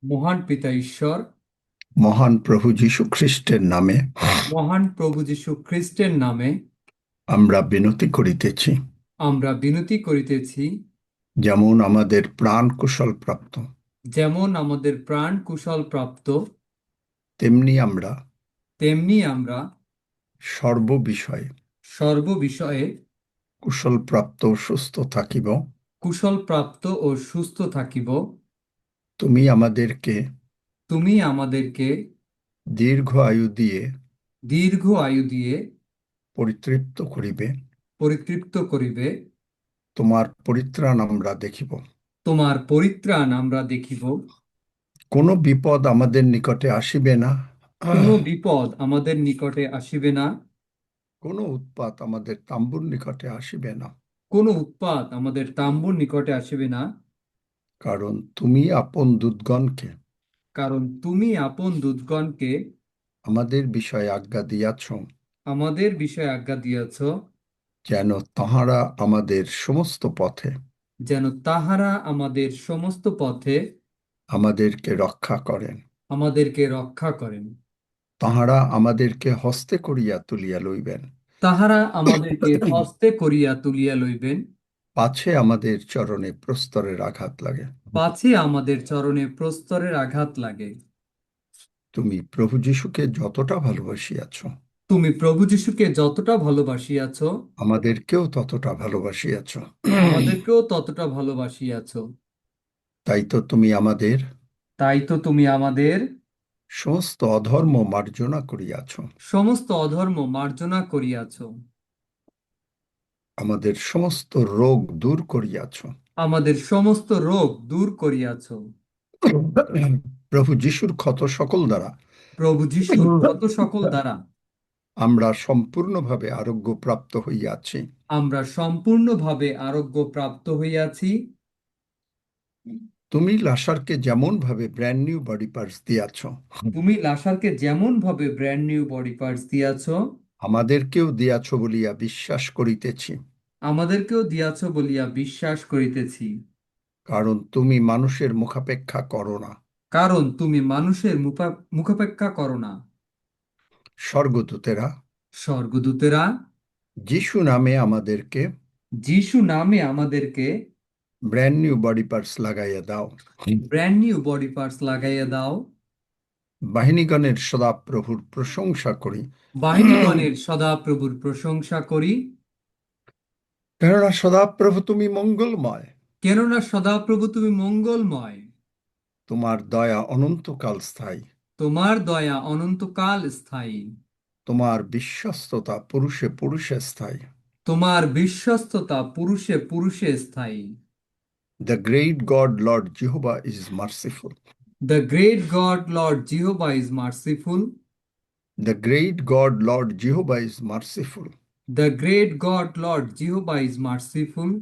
মহান পিতা ঈশ্বর, মহান প্রভু যীশু খ্রিস্টের নামে মহান প্রভু যীশু খ্রিস্টের নামে আমরা বিনতি করিতেছি, আমরা বিনতি করিতেছি, যেমন আমাদের প্রাণ কুশল প্রাপ্ত, যেমন আমাদের প্রাণ কুশল প্রাপ্ত, তেমনি আমরা তেমনি আমরা সর্ববিষয়ে সর্ববিষয়ে কুশল প্রাপ্ত ও সুস্থ থাকিব। কুশল প্রাপ্ত ও সুস্থ থাকিব। তুমি আমাদেরকে তুমি আমাদেরকে দীর্ঘ আয়ু দিয়ে দীর্ঘ আয়ু দিয়ে পরিতৃপ্ত করিবে। পরিতৃপ্ত করিবে। তোমার পরিত্রাণ আমরা দেখিব। তোমার পরিত্রাণ আমরা দেখিব। কোনো বিপদ আমাদের নিকটে আসিবে না, কোনো বিপদ আমাদের নিকটে আসিবে না, কোনো উৎপাত আমাদের তাম্বুর নিকটে আসিবে না। কোনো উৎপাত আমাদের তাম্বুর নিকটে আসিবে না। কারণ তুমি আপন দূতগণকে কারণ তুমি আপন দূতগণকে আমাদের বিষয়ে আজ্ঞা দিয়াছ, আমাদের বিষয়ে আজ্ঞা দিয়াছ, যেন তাহারা আমাদের সমস্ত পথে যেন তাহারা আমাদের সমস্ত পথে আমাদেরকে রক্ষা করেন। আমাদেরকে রক্ষা করেন। তাহারা আমাদেরকে হস্তে করিয়া তুলিয়া লইবেন, তাহারা আমাদেরকে হস্তে করিয়া তুলিয়া লইবেন, পাছে আমাদের চরণে প্রস্তরের আঘাত লাগে। পাছে আমাদের চরণে প্রস্তরের আঘাত লাগে। তুমি প্রভু যীশুকে যতটা ভালোবাসিয়াছ, তুমি প্রভু যীশুকে যতটা ভালোবাসিয়াছ, আমাদেরকেও ততটা ভালোবাসিয়াছ। আমাদেরকেও ততটা ভালোবাসিয়াছ। তাই তো তুমি আমাদের তাই তো তুমি আমাদের সমস্ত অধর্ম মার্জনা করিয়াছ, সমস্ত অধর্ম মার্জনা করিয়াছ, আমাদের সমস্ত রোগ দূর করিয়াছ। আমাদের সমস্ত রোগ দূর করিয়াছ। প্রভু যিশুর ক্ষত সকল দ্বারা প্রভু যিশুর ক্ষত সকল দ্বারা আমরা সম্পূর্ণভাবে আরোগ্য প্রাপ্ত হইয়াছি। আমরা সম্পূর্ণভাবে আরোগ্য প্রাপ্ত হইয়াছি। তুমি লাসারকে যেমন ভাবে ব্র্যান্ড নিউ বডি পার্টস দিয়াছ, তুমি লাসারকে যেমন ভাবে ব্র্যান্ড নিউ বডি পার্টস দিয়াছ, আমাদেরকেও দিয়াছ বলিয়া বিশ্বাস করিতেছি। আমাদেরকেও দিয়াছ বলিয়া বিশ্বাস করিতেছি। কারণ তুমি মানুষের মুখাপেক্ষা করো না। কারণ তুমি মানুষের মুখাপেক্ষা করো না। স্বর্গদূতেরা স্বর্গদূতেরা যিশু নামে আমাদেরকে যিশু নামে আমাদেরকে ব্র্যান্ড নিউ বডি পার্টস লাগাইয়া দাও। ব্র্যান্ড নিউ বডি পার্টস লাগাইয়া দাও। বাহিনীগণের সদাপ্রভুর প্রশংসা করি, বাহিনীগণের সদাপ্রভুর প্রশংসা করি। কেননা সদাপ্রভু তুমি মঙ্গলময়। কেননা সদাপ্রভু তুমি মঙ্গলময়। তোমার দয়া অনন্তকাল স্থায়ী। তোমার দয়া অনন্তকাল স্থায়ী। তোমার বিশ্বস্ততা পুরুষে পুরুষে স্থায়ী। তোমার বিশ্বস্ততা পুরুষে পুরুষে স্থায়ী। The great God, Lord Jehovah, is merciful. The great God, Lord Jehovah is merciful. The great God, Lord Jehovah is merciful. The great God, Lord Jehovah is merciful.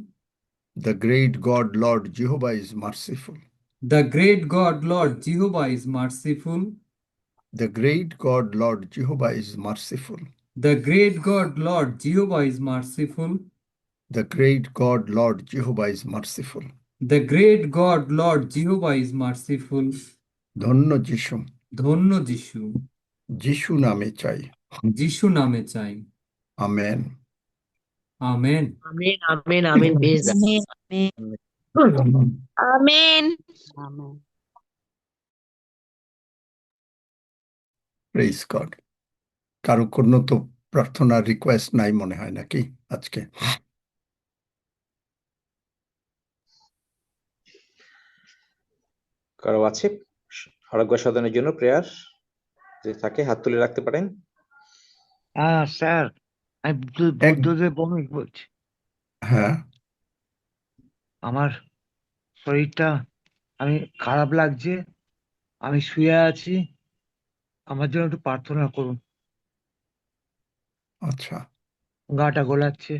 The great God, Lord Jehovah is merciful. The great God, Lord Jehovah is merciful. The great God, Lord Jehovah is merciful. The great God, Lord Jehovah is merciful. The great God, Lord Jehovah is merciful. The great God, Lord Jehovah is merciful. ধন্য যিশু, ধন্য যিশু, যিশু নামে চাই। যিশু নামে চাই। Amen. Amen. Amen amen amen বেশ amen amen amen. Amen. Praise God. কারো কোনো তো প্রার্থনার রিকোয়েস্ট নাই মনে হয় নাকি আজকে? কারো আছে আরোগ্য সাধনের জন্য প্রেয়ার? যদি থাকে হাত তুলে রাখতে পারেন। হ্যাঁ স্যার, আমি বুদ্ধদেব ভৌমিক বলছি। হ্যাঁ, আমার শরীরটা আমি খারাপ লাগছে, আমি শুয়ে আছি, আমার জন্য একটু প্রার্থনা করুন। আচ্ছা গাটা গোলাচ্ছে।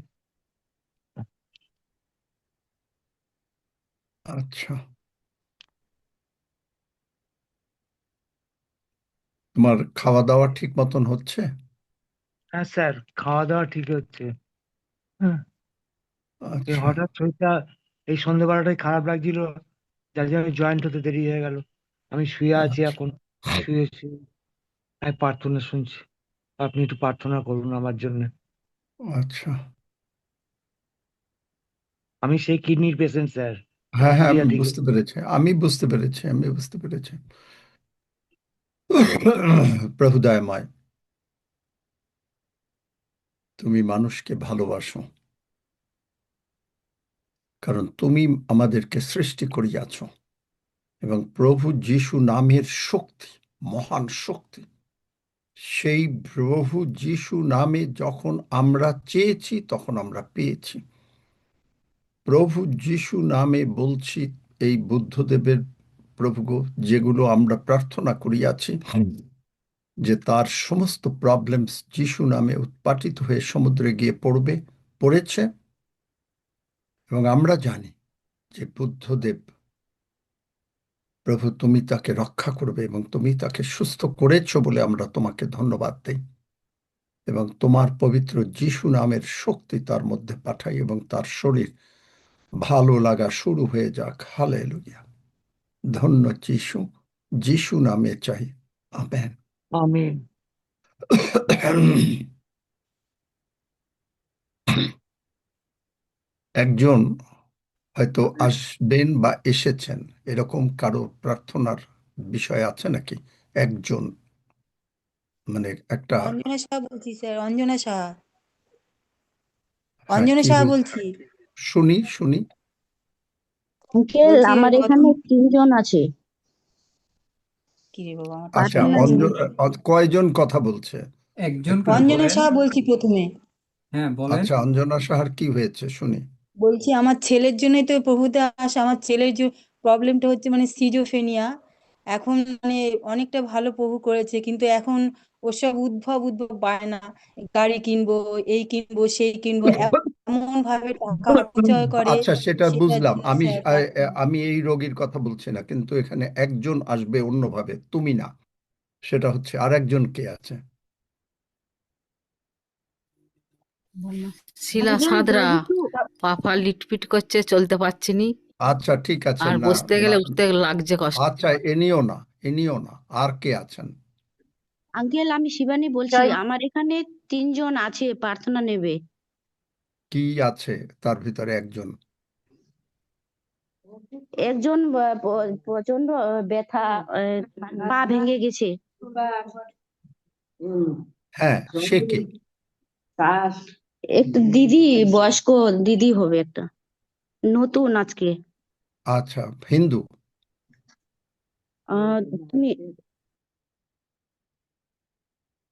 আচ্ছা। তোমার খাওয়া দাওয়া ঠিক মতন হচ্ছে? হ্যাঁ স্যার, খাওয়া দাওয়া ঠিক হচ্ছে। হ্যাঁ, এই আচ্ছা হঠাৎ শরীরটা এই সন্ধ্যেবেলাটাই খারাপ লাগছিল, যার জন্য জয়েন্ট হতে দেরি হয়ে গেল। আমি শুয়ে আছি আচ্ছা এখন, শুয়ে শুয়ে আমি প্রার্থনা শুনছি। আপনি একটু প্রার্থনা করুন আমার জন্য। আচ্ছা। আমি সেই কিডনির পেশেন্ট স্যার। হ্যাঁ আমার হ্যাঁ, ক্রিয়া আমি ঠিক বুঝতে আছে। পেরেছি, আমি বুঝতে পেরেছি। প্রভু দয়াময়, তুমি মানুষকে ভালোবাসো, কারণ তুমি আমাদেরকে সৃষ্টি করিয়াছ, এবং প্রভু যিশু নামের শক্তি, মহান শক্তি, সেই প্রভু যিশু নামে যখন আমরা চেয়েছি তখন আমরা পেয়েছি। প্রভু যিশু নামে বলছি, এই বুদ্ধদেবের প্রভু গো, যেগুলো আমরা প্রার্থনা করিয়াছি, যে তার সমস্ত প্রবলেমস যিশু নামে উৎপাটিত হয়ে সমুদ্রে গিয়ে পড়েছে, এবং আমরা জানি যে বুদ্ধদেব, প্রভু তুমি তাকে রক্ষা করবে এবং তুমি তাকে সুস্থ করেছো বলে আমরা তোমাকে ধন্যবাদ দেই, এবং তোমার পবিত্র যিশু নামের শক্তি তার মধ্যে পাঠাই, এবং তার শরীর ভালো লাগা শুরু হয়ে যাক। হালেলুয়া। ধন্য যিশু, যিশু নামে চাই। আমেন। আমিন। একজন হয়তো আসবেন বা এসেছেন, এরকম কারো প্রার্থনার বিষয় আছে নাকি? একজন, মানে একটা। অঞ্জনা সাহা বলছি স্যার, অঞ্জনা সাহা। হ্যাঁ, অঞ্জনা কি সাহা হয়েছে? বলছি। শুনি শুনি। আঙ্কেল বলছি আমার গত এখানে 3 জন আছে কি রে বাবা, আমার তো আচ্ছা, শোনা প্রার্থনার জন্য। কয়জন কথা বলছে? একজন একটু করে অঞ্জনা বলেন। সাহা বলছি প্রথমে। হ্যাঁ, বলেন। আচ্ছা, অঞ্জনা সাহার কি হয়েছে শুনি। বলছি আমার ছেলের জন্যই তো প্রভুতে আসা। আমার ছেলের যে প্রবলেমটা হচ্ছে মানে সিজোফেনিয়া। এখন মানে অনেকটা ভালো প্রভু করেছে, কিন্তু এখন ওসব উদ্ভব উদ্ভব বায়না, গাড়ি কিনবো, এই কিনবো, সেই কিনবো, এমন ভাবে টাকা অপচয় করে। আচ্ছা, সেটা সেটার বুঝলাম। জন্য আমি স্যার প্রার্থনা। আমি এই রোগীর কথা বলছি না, কিন্তু এখানে একজন আসবে অন্যভাবে, তুমি না, সেটা হচ্ছে আর একজন কে আছে? শিলা আঙ্কেল সাঁতরা, প্রভু পা ফা লিটপিট করছে, চলতে পারছি নি, আচ্ছা, ঠিক আছে। আর না বসতে না, গেলে উঠতে লাগছে কষ্ট। আচ্ছা, এনিও না, আর কে আছেন? আঙ্কেল আমি শিবানী বলছি, আমার এখানে 3 জন আছে প্রার্থনা নেবে। কি আছে তার ভিতরে? একজন। একজন প্রচন্ড ব্যথা, পা ভেঙে গেছে। হ্যাঁ, সে কে? একটা দিদি, বয়স্ক দিদি হবে একটা, নতুন আজকে। আচ্ছা, হিন্দু। আহ তুমি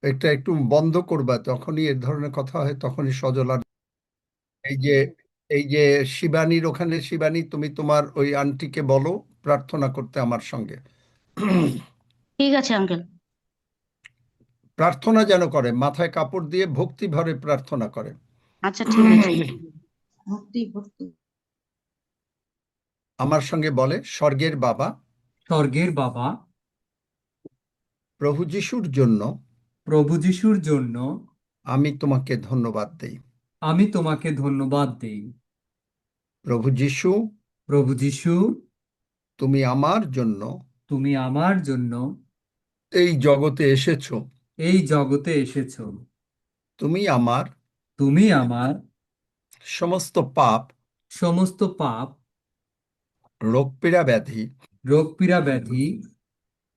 এটা একটু বন্ধ করবা, যখনই এ ধরনের কথা হয় তখনই সজল আর এই যে এই যে শিবানীর ওখানে, শিবানী তুমি তোমার ওই আন্টিকে বলো প্রার্থনা করতে আমার সঙ্গে। ঠিক আছে আঙ্কেল। প্রার্থনা যেন করে, মাথায় কাপড় দিয়ে ভক্তি ভরে প্রার্থনা করে। আচ্ছা ঠিক আছে। আমার সঙ্গে বলে, স্বর্গের বাবা, স্বর্গের বাবা, প্রভু যিশুর জন্য প্রভু যিশুর জন্য আমি তোমাকে ধন্যবাদ দেই। আমি তোমাকে ধন্যবাদ দেই। প্রভু যিশু, প্রভু যিশু, তুমি আমার জন্য তুমি আমার জন্য এই জগতে এসেছো। এই জগতে এসেছো। তুমি আমার তুমি আমার সমস্ত পাপ, সমস্ত পাপ, রোগপীড়া ব্যাধি, রোগপীড়া ব্যাধি,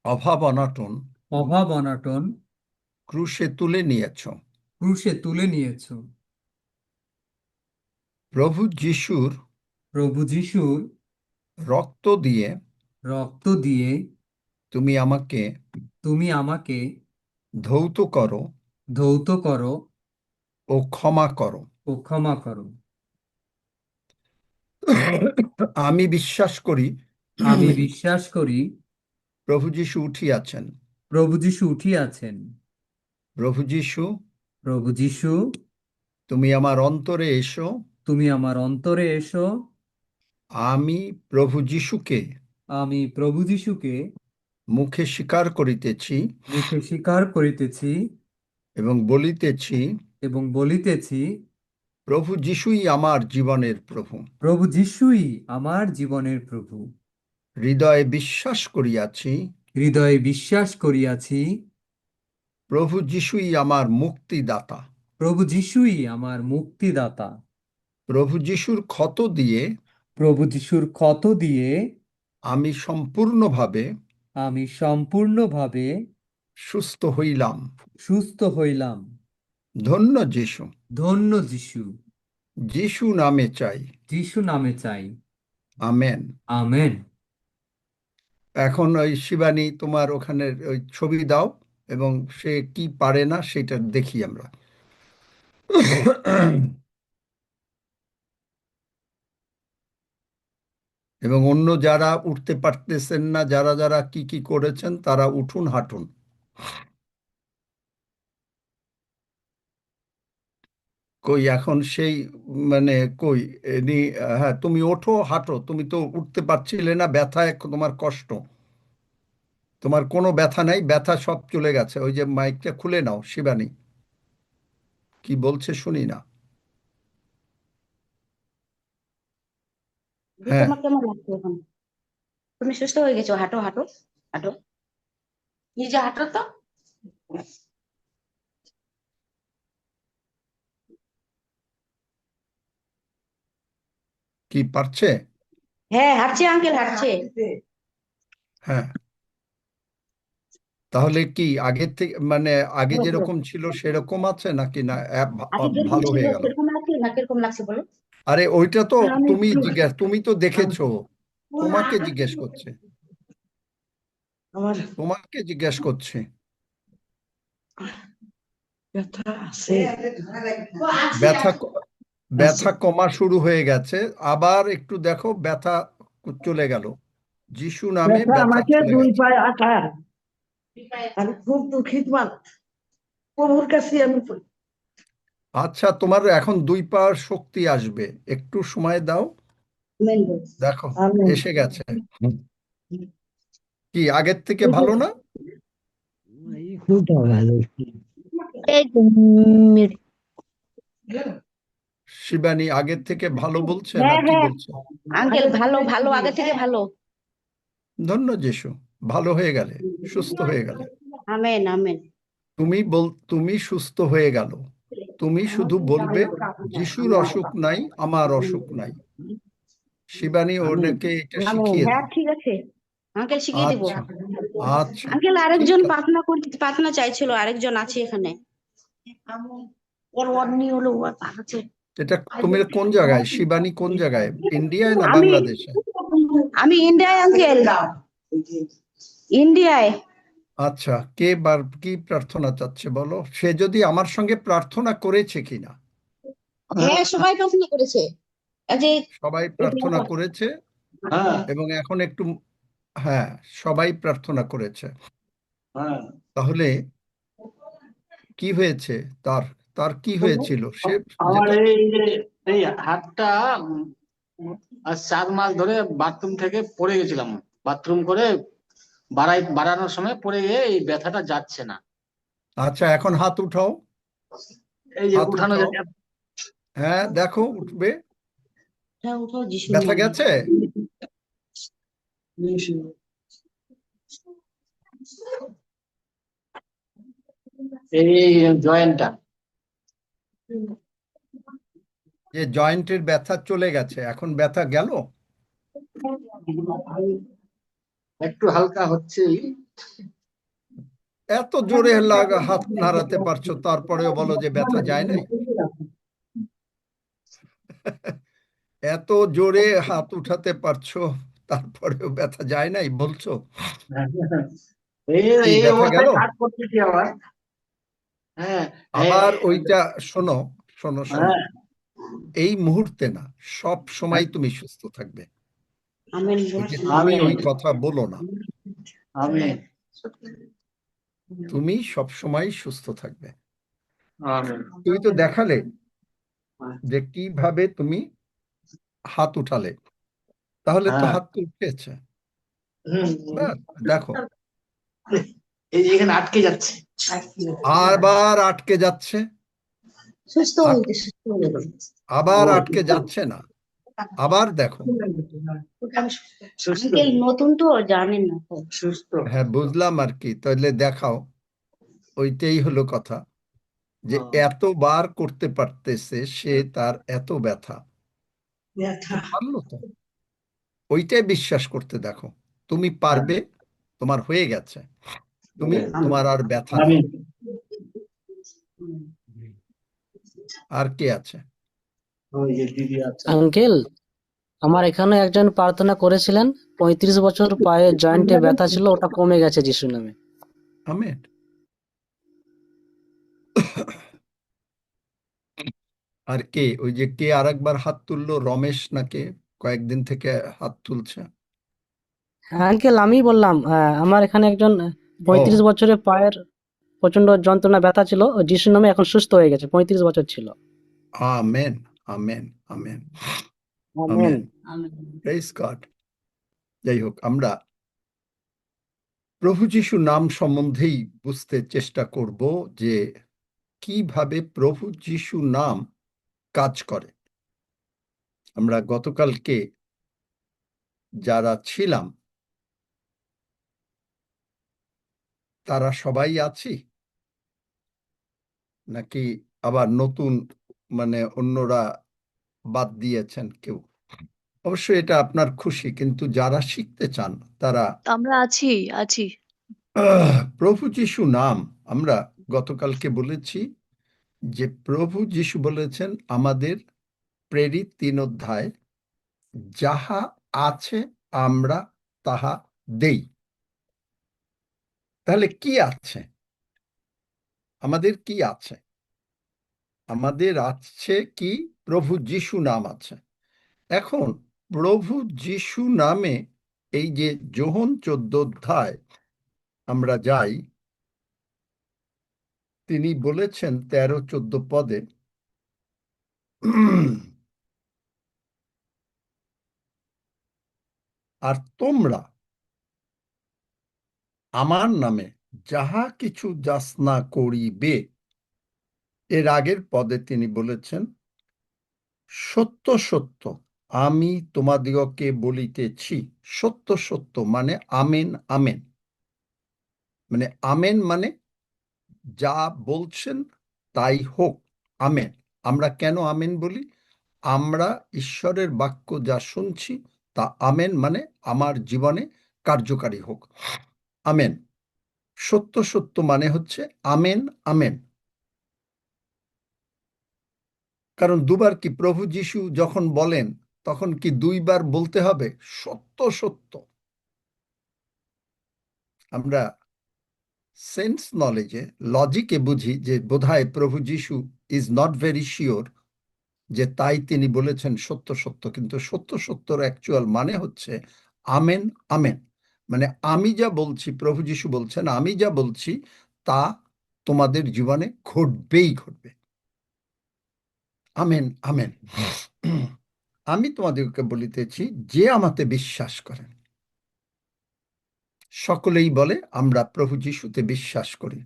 অভাব অনটন অভাব অনটন ক্রুশে তুলে নিয়েছো। ক্রুশে তুলে নিয়েছো। প্রভু যিশুর প্রভু যিশুর রক্ত দিয়ে রক্ত দিয়ে তুমি আমাকে তুমি আমাকে ধৌত করো ধৌত করো ও ক্ষমা করো। ও ক্ষমা করো। আমি বিশ্বাস করি আমি বিশ্বাস করি প্রভু যিশু উঠিয়াছেন। প্রভু যিশু উঠিয়াছেন। প্রভু যিশু, প্রভু যিশু, তুমি আমার অন্তরে এসো। তুমি আমার অন্তরে এসো। আমি প্রভু যিশুকে আমি প্রভু যিশুকে মুখে স্বীকার করিতেছি মুখে স্বীকার করিতেছি এবং বলিতেছি, এবং বলিতেছি, প্রভু যিশুই আমার জীবনের প্রভু। প্রভু যিশুই আমার জীবনের প্রভু। হৃদয়ে বিশ্বাস করিয়াছি হৃদয়ে বিশ্বাস করিয়াছি প্রভু যিশুই আমার মুক্তিদাতা। প্রভু যিশুই আমার মুক্তিদাতা। প্রভু যিশুর ক্ষত দিয়ে প্রভু যিশুর ক্ষত দিয়ে আমি সম্পূর্ণভাবে সুস্থ হইলাম। সুস্থ হইলাম। ধন্য যিশু। ধন্য যিশু। যিশু নামে চাই। যিশু নামে চাই। আমেন। আমেন। এখন ওই শিবানী তোমার ওখানে ওই ছবি দাও এবং সে কি পারে না সেটা দেখি আমরা। এবং অন্য যারা উঠতে পারতেছেন না, যারা যারা কি কি করেছেন তারা উঠুন, হাঁটুন। কই এখন সেই মানে কই এনি, হ্যাঁ তুমি ওঠো, হাঁটো। তুমি তো উঠতে পারছিলে না, ব্যথা তোমার কষ্ট। তোমার কোনো ব্যথা নাই, ব্যথা সব চলে গেছে। ওই যে মাইকটা খুলে নাও শিবানী, কি বলছে শুনি না। হ্যাঁ, তোমার কেমন লাগছে এখন? তুমি সুস্থ হয়ে গেছো? হাঁটো হাঁটো হাঁটো, নিজে হাঁটো তো। কি পারছে? হ্যাঁ হাঁটছে, আঙ্কেল হাঁটছে। হ্যাঁ, তাহলে কি আগের থেকে মানে আগে যেরকম ছিল সেরকম আছে নাকি না আগে যেরকম ভালো ছিল হয়ে গেল? সেরকম লাগছে না, কিরকম লাগছে বলো? আরে ওইটা তো তুমি তো দেখেছো, তোমাকে জিজ্ঞেস করছে, আমার তোমাকে জিজ্ঞেস করছে। ব্যথা আছে, ব্যথা ব্যথা কমা শুরু হয়ে গেছে, আবার একটু দেখো ব্যথা চলে গেল। যিশু নামে ব্যথা আমাকে চলে দুই গেছে। পায়ে আটার, আমি খুব দুঃখিত মানুষ, প্রভুর কাছে আমি আচ্ছা, তোমার এখন দুই পার শক্তি আসবে, একটু সময় দাও। দেখো আমি এসে গেছে। কি আগের থেকে ভালো না? খুব ভালো। শিবানী আগের থেকে ভালো বলছে না হ্যাঁ কি হ্যাঁ বলছে? আঙ্কেল, ভালো ভালো, আগে থেকে ভালো। ধন্য যিশু, ভালো হয়ে গেলে, সুস্থ হয়ে গেলে। Amen amen. তুমি সুস্থ হয়ে গেল। তুমি শুধু বলবে যিশুর অসুখ নাই, আমার অসুখ নাই। শিবানী ওনাকে এটা শিখিয়ে হ্যাঁ দাও। ঠিক আছে আঙ্কেল, শিখিয়ে দিব। আচ্ছা আচ্ছা, আঙ্কেল ঠিক আরেকজন আছে। প্রার্থনা চাইছিল, আরেকজন আছে এখানে। ওর অন্যি হলো ও আছে। এটা তুমি কোন জায়গায়? শিবানী কোন জায়গায়, ইন্ডিয়ায় না আমি বাংলাদেশে? আমি ইন্ডিয়ায় আঙ্কেল, ইন্ডিয়ায়। আচ্ছা, কি প্রার্থনা চাচ্ছে বলো, সে যদি আমার সঙ্গে প্রার্থনা করেছে কিনা। হ্যাঁ সবাই প্রার্থনা করেছে। এই যে সবাই প্রার্থনা করেছে এবং এখন একটু, হ্যাঁ সবাই প্রার্থনা করেছে। তাহলে কি হয়েছে তার? তার কি হয়েছিল সে আমার যেটা? এই হাতটা আজ 4 মাস ধরে বাথরুম থেকে পড়ে গেছিলাম। বাথরুম করে বাড়ানোর সময় পড়ে গিয়ে এই ব্যথাটা যাচ্ছে না। আচ্ছা, এখন হাত উঠাও, এই যে হাত উঠানো উঠাও। যাচ্ছে। হ্যাঁ দেখো উঠবে। হ্যাঁ উঠাও যিশু ব্যথা নামে। গেছে? এই জয়েন্টটা, যে জয়েন্টের ব্যথা চলে গেছে, এখন ব্যথা গেল? একটু হালকা হচ্ছে। এত জোরে হাত নাড়াতে পারছো, তারপরেও বলো যে ব্যথা যায় নাই? এত জোরে হাত উঠাতে পারছো, তারপরেও ব্যথা যায় নাই বলছো? এই কি এই ব্যথা গেল? অবস্থায় কাজ করতেছি আবার। হ্যাঁ আবার ওইটা শোনো শোনো শোনো, হ্যাঁ এই মুহূর্তে না, সব সময় তুমি সুস্থ থাকবে। আমেন ওই যে তুমি আমেন ওই কথা বলো না, আমেন তুমি সব সময় সুস্থ থাকবে। আমেন। তুমি তো দেখালে যে কিভাবে তুমি হাত উঠালে, তাহলে তো হ্যাঁ হাত তো উঠেছে। হুম। ব্যাস, দেখো এই যে এখানে আটকে যাচ্ছে। আবার আটকে যাচ্ছে, সুস্থ হয়ে আট- সুস্থ হয়ে গেল। আবার আটকে যাচ্ছে না। আবার দেখো। সুস্থ আঙ্কেল নতুন তো জানেন না তো। সুস্থ হ্যাঁ, বুঝলাম আর কি, তাহলে দেখাও। ওইটাই হলো কথা, যে এতবার করতে পারতেছে সে, তার এত ব্যথা। ব্যথা। পারলো তো, ওইটাই বিশ্বাস করতে দেখো। তুমি পারবে, তোমার হয়ে গেছে, তুমি, তোমার আর ব্যথা আমি নেই। আর কে আছে? ওই যে দিদি আছে। আঙ্কেল, আমার এখানে একজন প্রার্থনা করেছিলেন, 35 বছর পায়ে জয়েন্টে ব্যথা ছিল, ওটা কমে গেছে যিশু নামে। আমেন। আর কে, ওই যে কে আরেকবার হাত তুললো, রমেশ নাকি কয়েকদিন থেকে হাত তুলছে? হ্যাঁ আঙ্কেল, আমি বললাম আমার এখানে একজন ও 35 বছরে পায়ের প্রচন্ড যন্ত্রণা ব্যথা ছিল, ও যিশু নামে এখন সুস্থ হয়ে গেছে, 35 বছর ছিল। Amen, amen, amen, amen. Amen. Praise God. যাই হোক, আমরা প্রভু যিশু নাম সম্বন্ধেই বুঝতে চেষ্টা করব যে কিভাবে প্রভু যিশু নাম কাজ করে। আমরা গতকালকে যারা ছিলাম তারা সবাই আছি, নাকি আবার নতুন মানে অন্যরা বাদ দিয়েছেন কেউ? অবশ্যই এটা আপনার খুশি, কিন্তু যারা শিখতে চান তারা আমরা আছি আছি প্রভু যিশু নাম, আমরা গতকালকে বলেছি যে প্রভু যিশু বলেছেন আমাদের প্রেরিত 3 অধ্যায়, যাহা আছে আমরা তাহা দেই। তাহলে কি আছে? আমাদের কি আছে? আমাদের আছে কি? প্রভু যিশু নাম আছে। এখন প্রভু যিশু নামে এই যে যোহন 14 অধ্যায় আমরা যাই, তিনি বলেছেন 13-14 পদে, আর তোমরা আমার নামে যাহা কিছু যাচনা করিবে। এর আগের পদে তিনি বলেছেন, সত্য সত্য আমি তোমাদিগকে বলিতেছি। সত্য সত্য মানে আমেন, আমেন। মানে আমেন মানে যা বলছেন তাই হোক, আমেন। আমরা কেন আমেন বলি? আমরা ঈশ্বরের বাক্য যা শুনছি তা আমেন মানে আমার জীবনে কার্যকারী হোক, আমেন। সত্য সত্য মানে হচ্ছে আমেন, আমেন। কারণ দুবার কি প্রভু যিশু যখন বলেন তখন কি 2বার বলতে হবে সত্য সত্য? আমরা সেন্স নলেজে, লজিকে বুঝি যে বোধহয় প্রভু যিশু ইজ নট ভেরি শিওর, যে তাই তিনি বলেছেন সত্য সত্য। কিন্তু সত্য সত্যর অ্যাকচুয়াল মানে হচ্ছে আমেন, আমেন। মানে আমি যা বলছি, প্রভু যিশু বলছেন আমি যা বলছি তা তোমাদের জীবনে ঘটবেই ঘটবে, আমেন, আমেন। আমি তোমাদেরকে বলিতেছি, যে আমাতে বিশ্বাস করেন। সকলেই বলে আমরা প্রভু যিশুতে বিশ্বাস করি,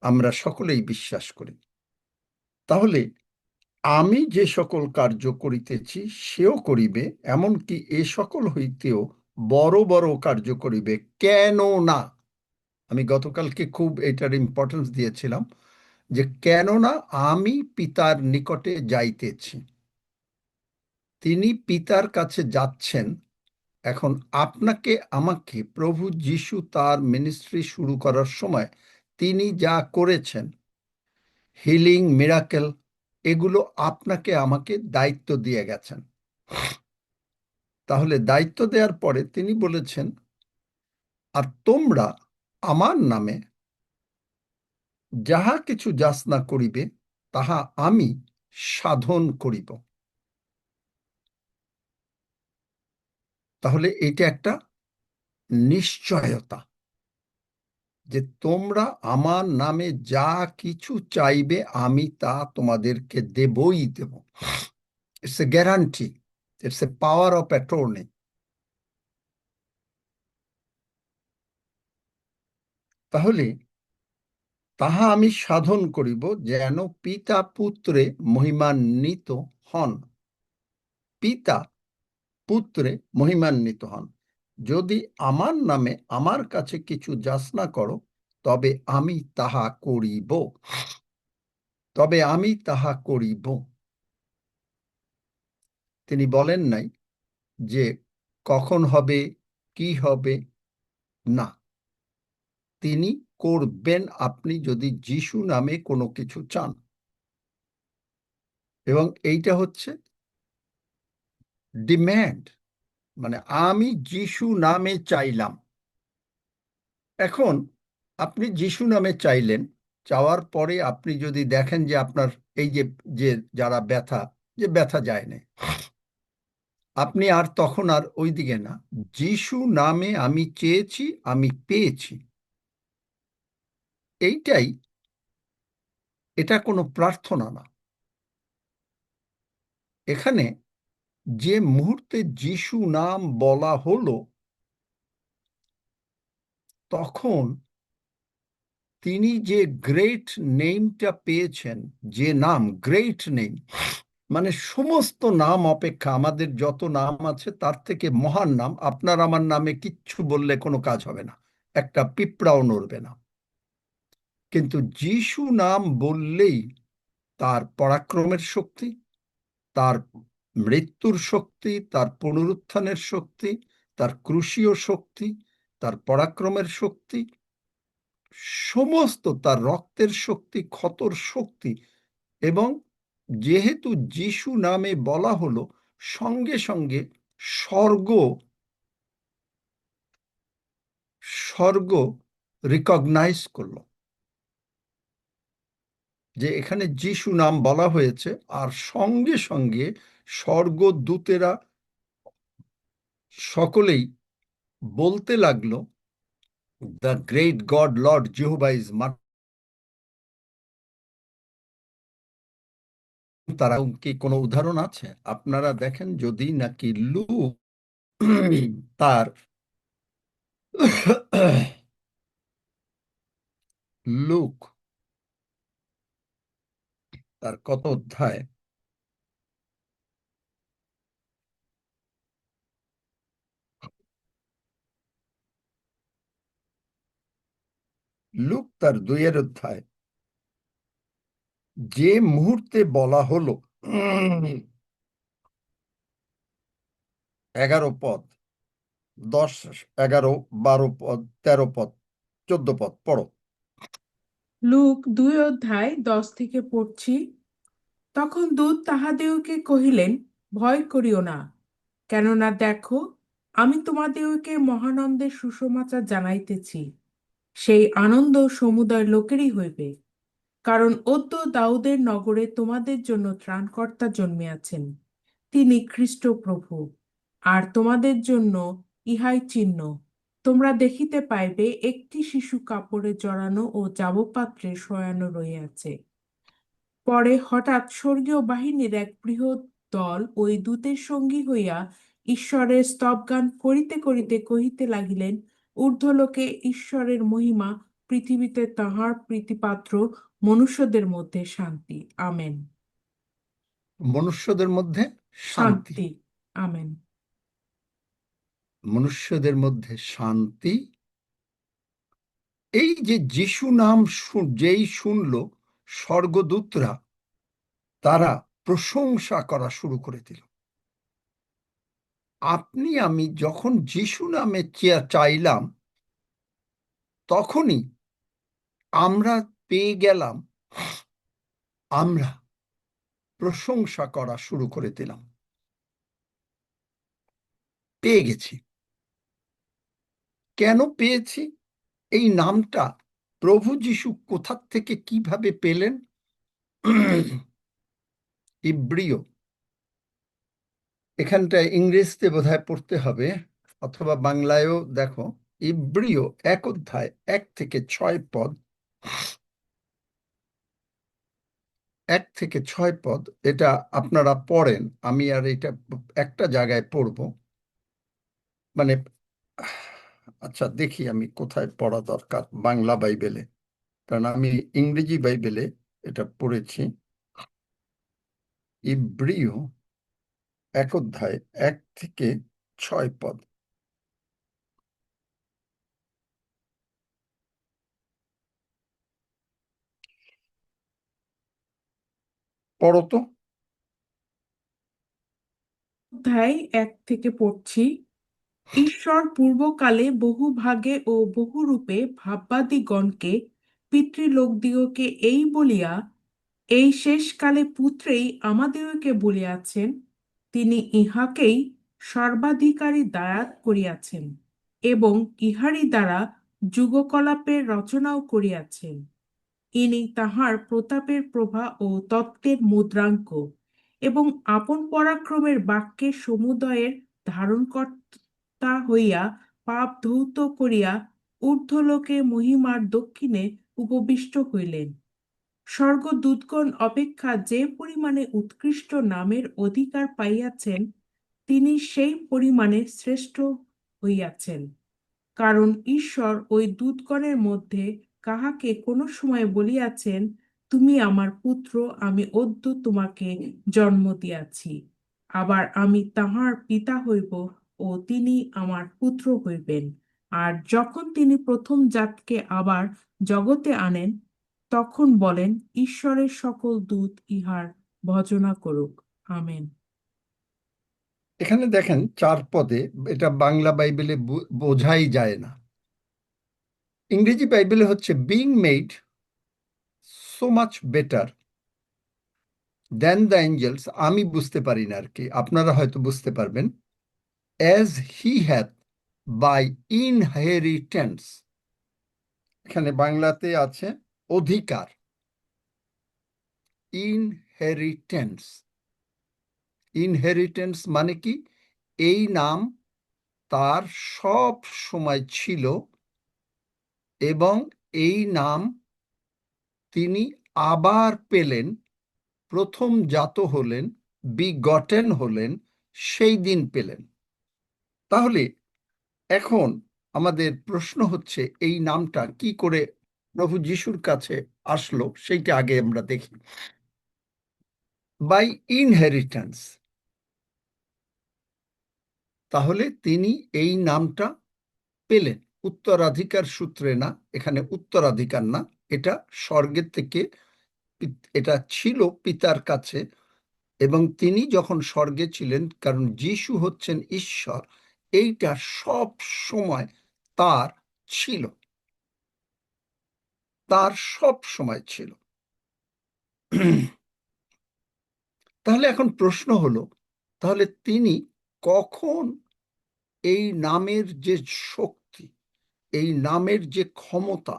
আমরা সকলেই বিশ্বাস করি। তাহলে আমি যে সকল কার্য করিতেছি সেও করিবে, এমনকি এ সকল হইতেও বড় বড় কার্য করিবে। কেন না? আমি গতকালকে খুব এটার ইম্পর্টেন্স দিয়েছিলাম, যে কেননা আমি পিতার নিকটে যাইতেছি। তিনি পিতার কাছে যাচ্ছেন। এখন আপনাকে আমাকে প্রভু যিশু তার মিনিস্ট্রি শুরু করার সময় তিনি যা করেছেন, হিলিং, মিরাকেল, এগুলো আপনাকে আমাকে দায়িত্ব দিয়ে গেছেন। তাহলে দায়িত্ব দেওয়ার পরে তিনি বলেছেন, আর তোমরা আমার নামে যাহা কিছু যাচনা করিবে তাহা আমি সাধন করিব। তাহলে এটা একটা নিশ্চয়তা যে তোমরা আমার নামে যা কিছু চাইবে আমি তা তোমাদেরকে দেবই দেব। It's a guarantee, it's a power of attorney. তাহলে তাহা আমি সাধন করিব যেন পিতা পুত্রে মহিমান্বিত হন। পিতা পুত্রে মহিমান্বিত হন। যদি আমার নামে আমার কাছে কিছু যাচনা করো, তবে আমি তাহা করিব। তবে আমি তাহা করিব। তিনি বলেন নাই যে কখন হবে, কি হবে, না, তিনি করবেন আপনি যদি যিশু নামে কোনো কিছু চান। এবং এইটা হচ্ছে ডিম্যান্ড, মানে আমি যিশু নামে চাইলাম। এখন আপনি যিশু নামে চাইলেন, চাওয়ার পরে আপনি যদি দেখেন যে আপনার এই যে যে যারা ব্যথা যায় না, আপনি আর তখন আর ওই দিকে না, যিশু নামে আমি চেয়েছি, আমি পেয়েছি। এটা কোনো প্রার্থনা না। এখানে যে মুহূর্তে যিশু নাম বলা হলো, তখন তিনি যে গ্রেট নেমটা পেয়েছেন, যে নাম গ্রেট নেম, মানে সমস্ত নাম অপেক্ষা আমাদের যত নাম আছে তার থেকে মহান নাম। আপনার আমার নামে কিচ্ছু বললে কোনো কাজ হবে না, একটা পিঁপড়াও নড়বে না। কিন্তু যিশু নাম বললেই তার পরাক্রমের শক্তি, তার মৃত্যুর শক্তি, তার পুনরুত্থানের শক্তি, তার ক্রুশীয় শক্তি, তার পরাক্রমের শক্তি, সমস্ত তার রক্তের শক্তি, ক্ষতর শক্তি। এবং যেহেতু যিশু নামে বলা হলো, সঙ্গে সঙ্গে স্বর্গ রিকগনাইজ করলো যে এখানে যিশু নাম বলা হয়েছে, আর সঙ্গে সঙ্গে স্বর্গদূতেরা সকলেই বলতে লাগলো, the great God Lord Jehovah is mighty. তারা কি কোনো উদাহরণ আছে? আপনারা দেখেন যদি নাকি লুক তার লুক তার কত অধ্যায়, লুক তার 2 অধ্যায়, যে মুহূর্তে বলা হলো 11 পদ, 10, 11, 12 পদ, 13 পদ, 14 পদ পড়ো। লুক 2 অধ্যায় 10 থেকে পড়ছি। তখন দূত তাহাদিগকে কহিলেন, ভয় করিও না, কেননা দেখো, আমি তোমাদিগকে মহানন্দের সুসমাচার জানাইতেছি। সেই আনন্দ সমুদয় লোকেরই হইবে, কারণ অদ্য দাউদের নগরে তোমাদের জন্য ত্রাণকর্তা জন্মিয়াছেন, তিনি খ্রিস্ট প্রভু। আর তোমাদের জন্য ইহাই চিহ্ন, তোমরা দেখিতে পাইবে একটি শিশু কাপড়ে জড়ানো ও জাবপাত্রে শয়ানো রহিয়াছে। পরে হঠাৎ স্বর্গীয় বাহিনীর এক বৃহৎ দল ওই দূতের সঙ্গী হইয়া ঈশ্বরের স্তবগান করিতে করিতে কহিতে লাগিলেন, ঊর্ধ্বলোকে ঈশ্বরের মহিমা, পৃথিবীতে তাঁহার প্রীতিপাত্র, মনুষ্যদের মধ্যে শান্তি। আমেন। মনুষ্যদের মধ্যে শান্তি। শান্তি। আমেন। মনুষ্যদের মধ্যে শান্তি। এই যে যিশু নাম যেই শুনলো, স্বর্গদূতরা তারা প্রশংসা করা শুরু করে দিল। আপনি আমি যখন যিশু নামে চাইলাম, তখনই আমরা পেয়ে গেলাম, আমরা প্রশংসা করা শুরু করে দিলাম, পেয়ে গেছি। কেন পেয়েছি? এই নামটা প্রভু যিশু কোথা থেকে কিভাবে পেলেন? ইব্রিয়, এখানটায় ইংরেজিতে বোধহয় পড়তে হবে, অথবা বাংলায়ও দেখো, ইব্রিয় 1 অধ্যায় 1 থেকে 6 পদ, 1 থেকে 6 পদ, এটা আপনারা পড়েন, আমি আর এটা একটা জায়গায় পড়ব। মানে আচ্ছা, দেখি আমি কোথায় পড়া দরকার বাংলা বাইবেলে। কারণ আমি ইংরেজি বাইবেলে এটা পড়েছি। ইব্রিয় 1 অধ্যায় 1 থেকে 6 পদ। পড়ো তো। অধ্যায় 1 থেকে পড়ছি। ঈশ্বর পূর্বকালে বহু ভাগে ও বহুরূপে ভাববাদিগণকে পিতৃলোকদিগকে এই বলিয়া এই শেষকালে পুত্রেই আমাদিগকে বলিয়াছেন, তিনি ইহাকেই সর্বাধিকারী দায়াত করিয়াছেন এবং ইহারই দ্বারা যুগকলাপের রচনাও করিয়াছেন। ইনি তাহার প্রতাপের প্রভা ও তত্ত্বের মুদ্রাঙ্ক এবং আপন পরাক্রমের বাক্যের সমুদয়ের ধারণকর্তা হইয়া পাপ ধৌত করিয়া ঊর্ধ্বলোকে মহিমার দক্ষিণে উপবিষ্ট হইলেন। স্বর্গদূতগণ অপেক্ষা যে পরিমাণে উৎকৃষ্ট নামের অধিকার পাইয়াছেন, তিনি সেই পরিমাণে শ্রেষ্ঠ হইয়াছেন। কারণ ঈশ্বর ওই দূতগণের মধ্যে কাহাকে কোনো সময় বলিয়াছেন, তুমি আমার পুত্র, আমি অদ্য তোমাকে জন্ম দিয়াছি। আবার আমি তাহার পিতা হইব ও তিনি আমার পুত্র হইবেন। আর যখন তিনি প্রথম জাতকে আবার জগতে আনেন, তখন বলেন, ঈশ্বরের সকল দূত ইহার ভজনা করুক। আমেন। এখানে দেখেন 4 পদে, এটা বাংলা বাইবেলে বোঝাই যায় না। ইংরেজি বাইবেলে হচ্ছে being made so much better than the angels. আমি বুঝতে পারি না আর কি, আপনারা হয়তো বুঝতে পারবেন। As he hath by inheritance, এখানে বাংলাতে আছে অধিকার। ইনহেরিটেন্স, ইনহেরিটেন্স মানে কি? এই নাম তার সব সময় ছিল এবং এই নাম তিনি আবার পেলেন, প্রথম জাত হলেন, বিগটেন হলেন, সেই দিন পেলেন। তাহলে এখন আমাদের প্রশ্ন হচ্ছে, এই নামটা কি করে প্রভু যিশুর কাছে আসলো সেইটা আগে আমরা দেখি। বাই ইনহেরিটেন্স, তাহলে তিনি এই নামটা পেলেন উত্তরাধিকার সূত্রে না, এখানে উত্তরাধিকার না, এটা স্বর্গের থেকে, এটা ছিল পিতার কাছে। এবং তিনি যখন স্বর্গে ছিলেন, কারণ যিশু হচ্ছেন ঈশ্বর, এইটা সব সময় তার ছিল, তার সব সময় ছিল। তাহলে এখন প্রশ্ন হলো, তাহলে তিনি কখন এই নামের যে শক্তি, এই নামের যে ক্ষমতা,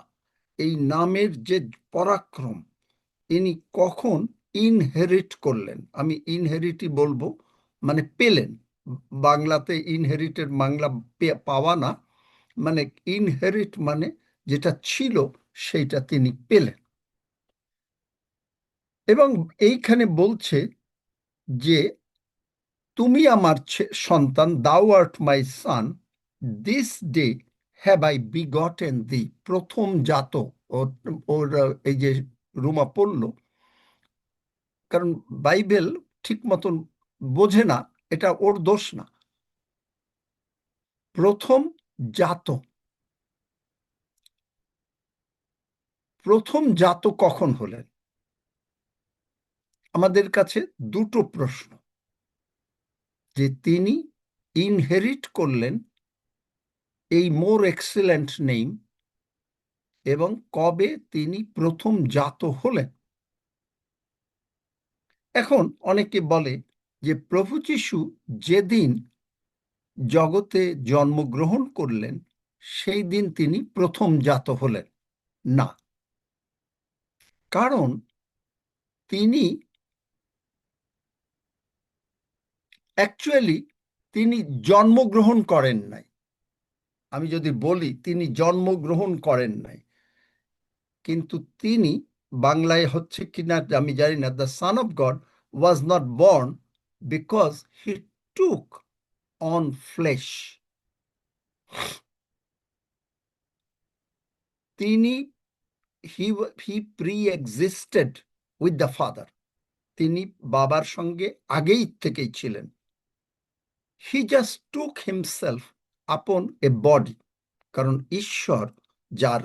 এই নামের যে পরাক্রম, ইনি কখন ইনহেরিট করলেন? আমি ইনহেরিটই বলবো, মানে পেলেন। বাংলাতে ইনহেরিটের বাংলা পাওয়া না, মানে ইনহেরিট মানে যেটা ছিল সেইটা তিনি পেলেন। এবং এইখানে বলছে যে তুমি আমার সন্তান, thou art my son, this day have I begotten thee. প্রথম জাত, ওর এই যে রুমা পড়ল, কারণ বাইবেল ঠিক মতন বোঝে না, এটা ওর দোষ না। প্রথম জাত, প্রথম জাত কখন হলেন? আমাদের কাছে দুটো প্রশ্ন, যে তিনি ইনহেরিট করলেন এই মোর এক্সিলেন্ট নেম, এবং কবে তিনি প্রথম জাত হলেন। এখন অনেকে বলে যে প্রভু যীশু যেদিন জগতে জন্মগ্রহণ করলেন সেই দিন তিনি প্রথম জাত হলেন না, কারণ তিনি অ্যাকচুয়ালি তিনি জন্মগ্রহণ করেন নাই। আমি যদি বলি তিনি জন্মগ্রহণ করেন নাই, কিন্তু তিনি, বাংলায় হচ্ছে কিনা আমি জানি না, the son of god was not born because he took on flash. তিনি he pre-existed with the Father. তিনি বাবার সঙ্গে আগেই থেকেই ছিলেন। He just took himself upon a body, কারণ ঈশ্বর যার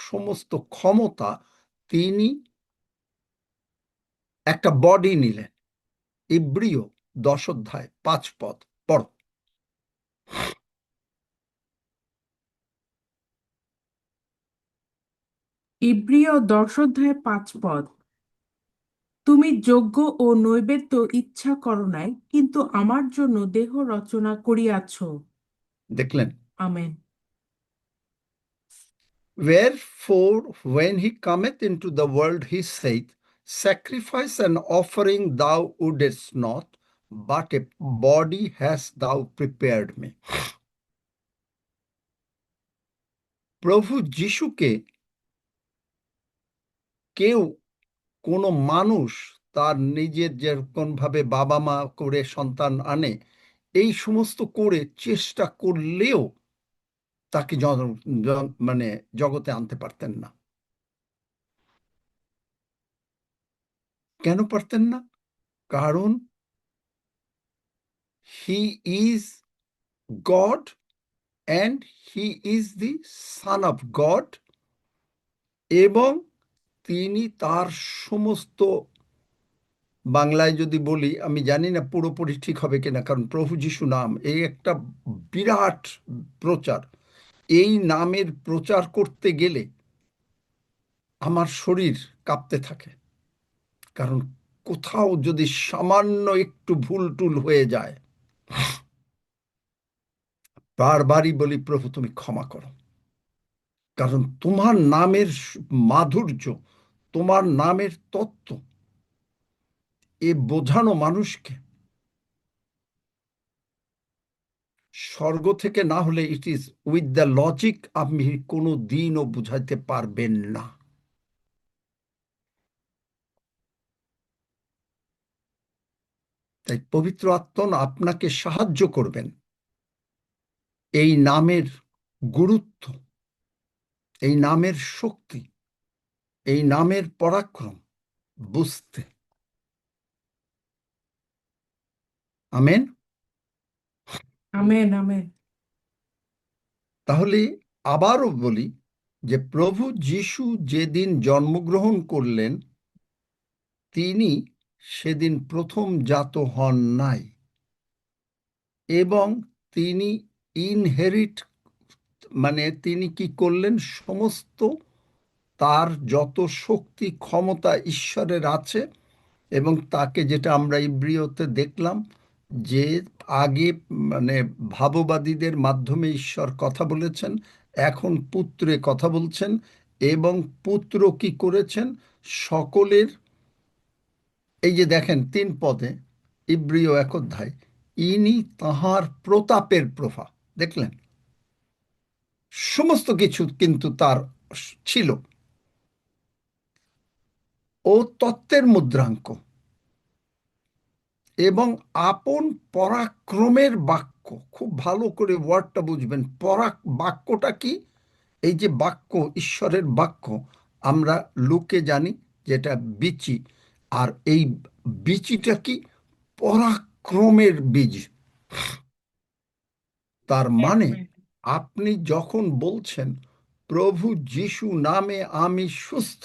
সমস্ত ক্ষমতা, তিনি একটা বডি নিলেন। ইব্রিয় 10 অধ্যায় 5 পদ পড়ো। ইব্রিয় 10 অধ্যায় 5 পদ। তুমি যজ্ঞ ও নৈবেদ্য ইচ্ছা করো নাই, কিন্তু আমার জন্য দেহ রচনা করিয়াছ। দেখলেন? Amen. Wherefore, when he cometh into the world, he saith, Sacrifice and offering thou wouldest not, but a body hast thou prepared me. প্রভু যিশুকে কেউ, কোনো মানুষ তার নিজের যেরকম ভাবে বাবা মা করে সন্তান আনে, এই সমস্ত করে চেষ্টা করলেও তাকে মানে জগতে আনতে পারতেন না। কেন পারতেন না? কারণ he is god and he is the son of God, এবং তিনি তার সমস্ত, বাংলায় যদি বলি, আমি জানি না পুরোপুরি ঠিক হবে কিনা, কারণ প্রভু যিশু নাম এই একটা বিরাট প্রচার। এই নামের প্রচার করতে গেলে আমার শরীর কাঁপতে থাকে, কারণ কোথাও যদি সামান্য একটু ভুল টুল হয়ে যায়, বারবারই বলি, প্রভু তুমি ক্ষমা করো, কারণ তোমার নামের মাধুর্য, তোমার নামের তত্ত্ব এ বোঝানো মানুষকে স্বর্গ থেকে না হলে, it is with the logic, আপনি কোনো দিনও বুঝাইতে পারবেন না। তাই পবিত্র আত্মা আপনাকে সাহায্য করবেন এই নামের গুরুত্ব, এই নামের শক্তি, এই নামের পরাক্রম বুঝতে। আমেন। Amen amen. তাহলে আবারও বলি যে প্রভু যিশু যেদিন জন্মগ্রহণ করলেন, তিনি সেদিন প্রথম জাত হন নাই, এবং তিনি ইনহেরিট, মানে তিনি কি করলেন, সমস্ত তার যত শক্তি ক্ষমতা ঈশ্বরের আছে, এবং তাকে, যেটা আমরা ইব্রিয়তে দেখলাম, যে আগে মানে ভাববাদীদের মাধ্যমে ঈশ্বর কথা বলেছেন, এখন পুত্রে কথা বলছেন, এবং পুত্র কি করেছেন, সকলের, এই যে দেখেন 3 পদে ইব্রিয় 1 অধ্যায়, ইনি তাহার প্রতাপের প্রভা, দেখলেন? সমস্ত কিছু কিন্তু তার ছিল, ও তত্ত্বের মুদ্রাঙ্ক, এবং আপন পরাক্রমের বাক্য। খুব ভালো করে ওয়ার্ডটা বুঝবেন, বাক্যটা কি? এই যে বাক্য, ঈশ্বরের বাক্য, আমরা লুকে জানি যেটা বিচি, আর এই বিচিটা কি? পরাক্রমের বীজ। তার মানে আপনি যখন বলছেন প্রভু যিশু নামে আমি সুস্থ,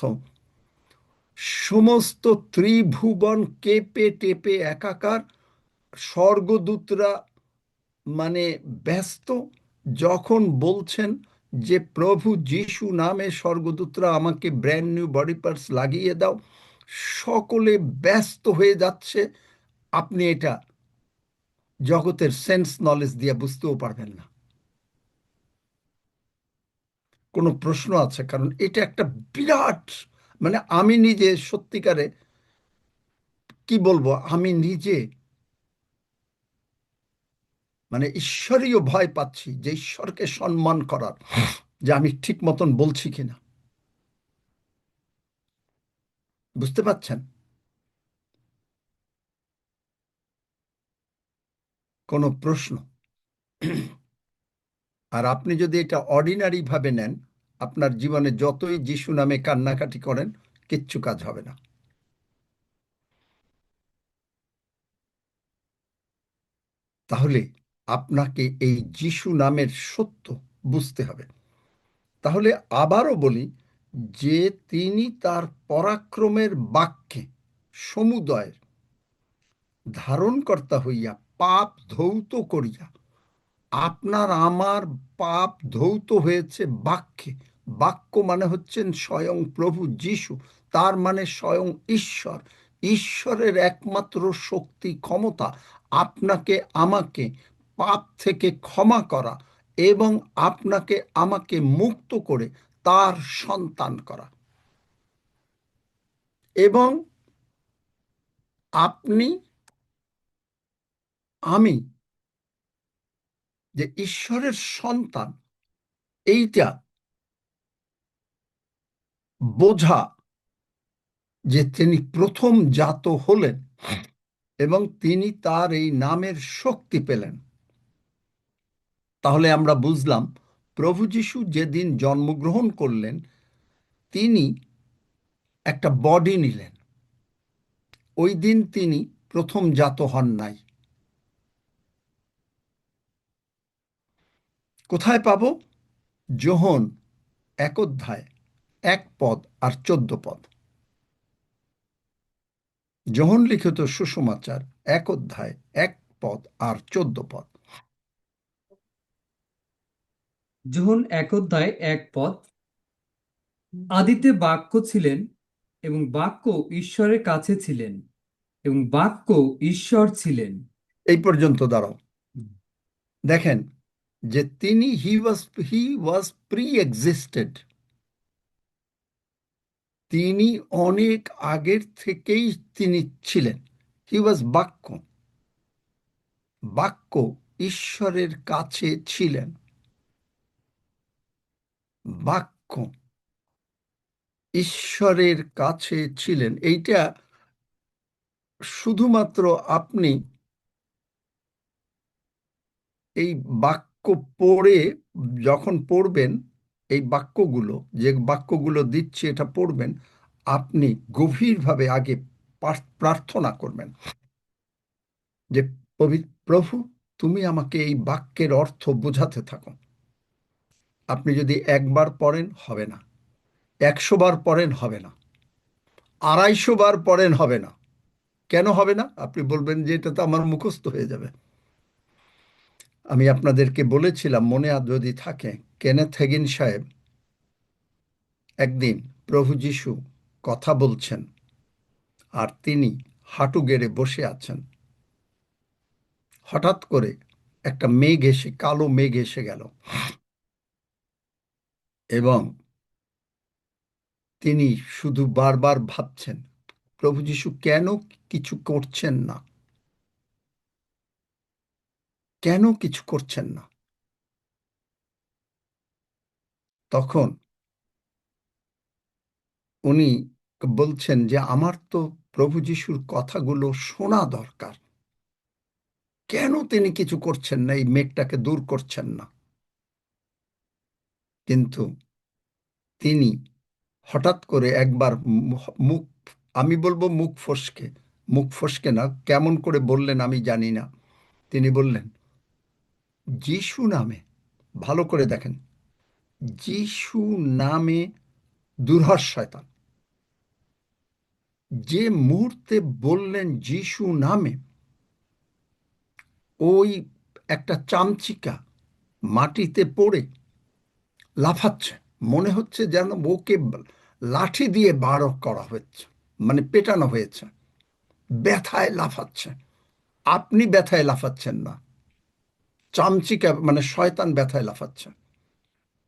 সমস্ত ত্রিভুবন কেঁপে টেপে একাকার, স্বর্গদূতরা মানে ব্যস্ত, যখন বলছেন যে প্রভু যিশু নামে স্বর্গদূতরা আমাকে ব্র্যান্ড নিউ বডি পার্টস লাগিয়ে দাও, সকলে ব্যস্ত হয়ে যাচ্ছে। আপনি এটা জগতের সেন্স নলেজ দিয়ে বুঝতেও পারবেন না। কোনো প্রশ্ন আছে? কারণ এটা একটা বিরাট, মানে আমি নিজে সত্যিকারে কি বলবো, আমি নিজে মানে ঈশ্বরীয় ভয় পাচ্ছি, যে ঈশ্বরকে সম্মান করার, যে আমি ঠিক মতন বলছি কিনা। বুঝতে পারছেন? কোনো প্রশ্ন? আর আপনি যদি এটা অর্ডিনারি ভাবে নেন, আপনার জীবনে যতই যিশু নামে কান্নাকাটি করেন, কিচ্ছু কাজ হবে না। তাহলে আপনাকে এই যিশু নামের সত্য বুঝতে হবে। তাহলে আবারও বলি যে তিনি তার পরাক্রমের বাক্যে সমুদয়ের ধারণকর্তা হইয়া পাপ ধৌত করিয়া, আপনার আমার পাপ ধৌত হয়েছে বাক্যে। বাক্য মানে হচ্ছেন স্বয়ং প্রভু যিশু, তার মানে স্বয়ং ঈশ্বর। ঈশ্বরের একমাত্র শক্তি, ক্ষমতা আপনাকে আমাকে পাপ থেকে ক্ষমা করা এবং আপনাকে আমাকে মুক্ত করে তার সন্তান করা। এবং আপনি আমি যে ঈশ্বরের সন্তান, এইটা বোঝা যে তিনি প্রথম জাত হলেন এবং তিনি তার এই নামের শক্তি পেলেন। তাহলে আমরা বুঝলাম প্রভু যিশু যেদিন জন্মগ্রহণ করলেন তিনি একটা বডি নিলেন, ওই দিন তিনি প্রথম জাত হন নাই। কোথায় পাবো? যোহন 1 অধ্যায় 1 পদ আর 14 পদ। যোহন লিখিত সুসমাচার 1 অধ্যায় 1 পদ আর 14 পদ। যোহন 1 অধ্যায় 1 পদ। আদিতে বাক্য ছিলেন এবং বাক্য ঈশ্বরের কাছে ছিলেন এবং বাক্য ঈশ্বর ছিলেন। এই পর্যন্ত দাঁড়াও। দেখেন যে তিনি হি ওয়াজ প্রি এক্সিস্টেড, তিনি অনেক আগের থেকেই তিনি ছিলেন। হি ওয়াজ বাক্য, বাক্য ঈশ্বরের কাছে ছিলেন। বাক্য ঈশ্বরের কাছে ছিলেন, এইটা শুধুমাত্র আপনি এই বাক্য পড়ে যখন পড়বেন, এই বাক্যগুলো যে বাক্যগুলো দিচ্ছি এটা পড়বেন, আপনি গভীরভাবে আগে প্রার্থনা করবেন যে প্রভু তুমি আমাকে এই বাক্যের অর্থ বোঝাতে থাকো। আপনি যদি একবার পড়েন হবে না, 100 বার পড়েন হবে না, 250 বার পড়েন হবে না। কেন হবে না? আপনি বলবেন যে এটা তো আমার মুখস্থ হয়ে যাবে। আমি আপনাদেরকে বলেছিলাম, মনে যদি থাকে, কেনেথ হেগিন সাহেব একদিন প্রভু যিশু কথা বলছেন আর তিনি হাঁটু গেড়ে বসে আছেন। হঠাৎ করে একটা মেঘ এসে, কালো মেঘ এসে গেল এবং তিনি শুধু বারবার ভাবছেন প্রভু যিশু কেন কিছু করছেন না, কেন কিছু করছেন না। তখন উনি বলছেন যে আমার তো প্রভু যিশুর কথাগুলো শোনা দরকার, কেন তিনি কিছু করছেন না, এই মেঘটাকে দূর করছেন না। কিন্তু তিনি হঠাৎ করে একবার মুখ, আমি বলবো মুখ ফসকে না, কেমন করে বললেন আমি জানি না, তিনি বললেন যিশু নামে, ভালো করে দেখেন, যিশু নামে দূর হ শয়তান। যে মুহূর্তে বললেন যিশু নামে, ওই একটা চামচিকা মাটিতে পড়ে লাফাচ্ছে, মনে হচ্ছে যেন ওকে লাঠি দিয়ে বার করা হয়েছে, মানে পেটানো হয়েছে, ব্যথায় লাফাচ্ছে। আপনি ব্যথায় লাফাচ্ছেন না, চামচিকা মানে শয়তান ব্যথায় লাফাচ্ছে।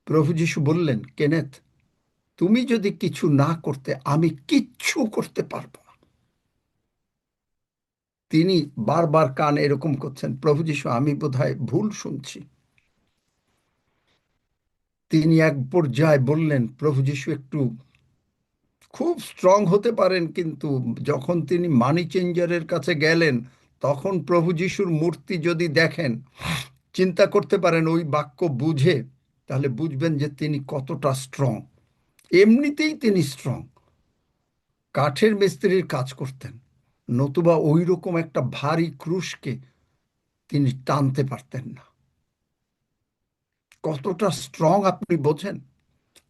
প্রভু যিশু বললেন, কেনেথ তুমি যদি কিছু না করতে আমি কিচ্ছু করতে পারবো না। তিনি বারবার কান এরকম করছেন, প্রভু যিশু আমি বোধহয় ভুল শুনছি। তিনি এক পর্যায়ে বললেন, প্রভু যিশু একটু খুব স্ট্রং হতে পারেন, কিন্তু যখন তিনি মানি চেঞ্জারের কাছে গেলেন তখন প্রভু যিশুর মূর্তি যদি দেখেন, চিন্তা করতে পারেন ওই বাক্য বুঝে তাহলে বুঝবেন যে তিনি কতটা স্ট্রং। এমনিতেই তিনি স্ট্রং, কাঠের মিস্ত্রির কাজ করতেন, নতুবা ওই রকম একটা ভারী ক্রুশকে তিনি টানতে পারতেন না। কতটা স্ট্রং আপনি বোঝেন?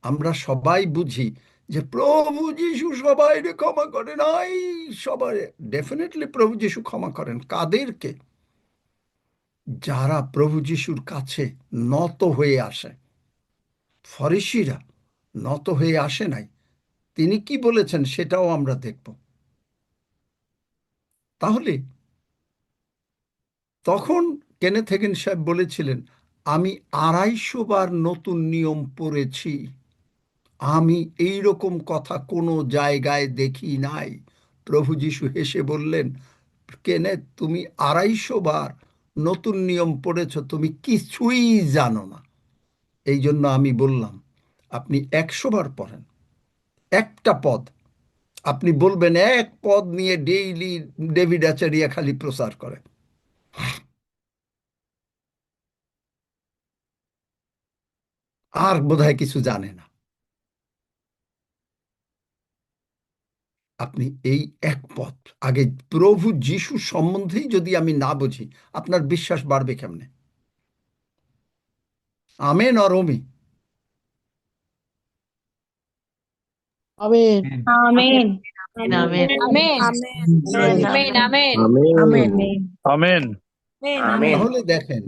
আমরা সবাই বুঝি যে প্রভু যিশু সবাইকে ক্ষমা করে নাই, সবাই ডেফিনেটলি প্রভু যিশু ক্ষমা করেন। কাদেরকে? যারা প্রভু যিশুর কাছে নত হয়ে আসে। ফরিসিরা নত হয়ে আসে নাই। তিনি কি বলেছেন সেটাও আমরা দেখব। তাহলে তখন কেনেথ হেগিন সাহেব বলেছিলেন, আমি 250 বার নতুন নিয়ম পড়েছি, আমি এই রকম কথা কোনো জায়গায় দেখি নাই। প্রভু যিশু হেসে বললেন, কেনেথ তুমি 250 বার নতুন নিয়ম পড়েছ, তুমি কিছুই জানো না। এই জন্য আমি বললাম আপনি 100 বার পড়েন একটা পদ, আপনি বলবেন এক পদ নিয়ে ডেইলি ডেভিড আচারিয়া খালি প্রচার করে। আর বোধহয় কিছু জানে না। আপনি এই এক পথ আগে প্রভু যিশু সম্বন্ধেই যদি আমি না বুঝি, আপনার বিশ্বাস বাড়বে কেমনে? আমেন আর ওমি? Amen. Amen. Amen. Amen amen. Amen amen. Amen. Amen. তাহলে দেখেন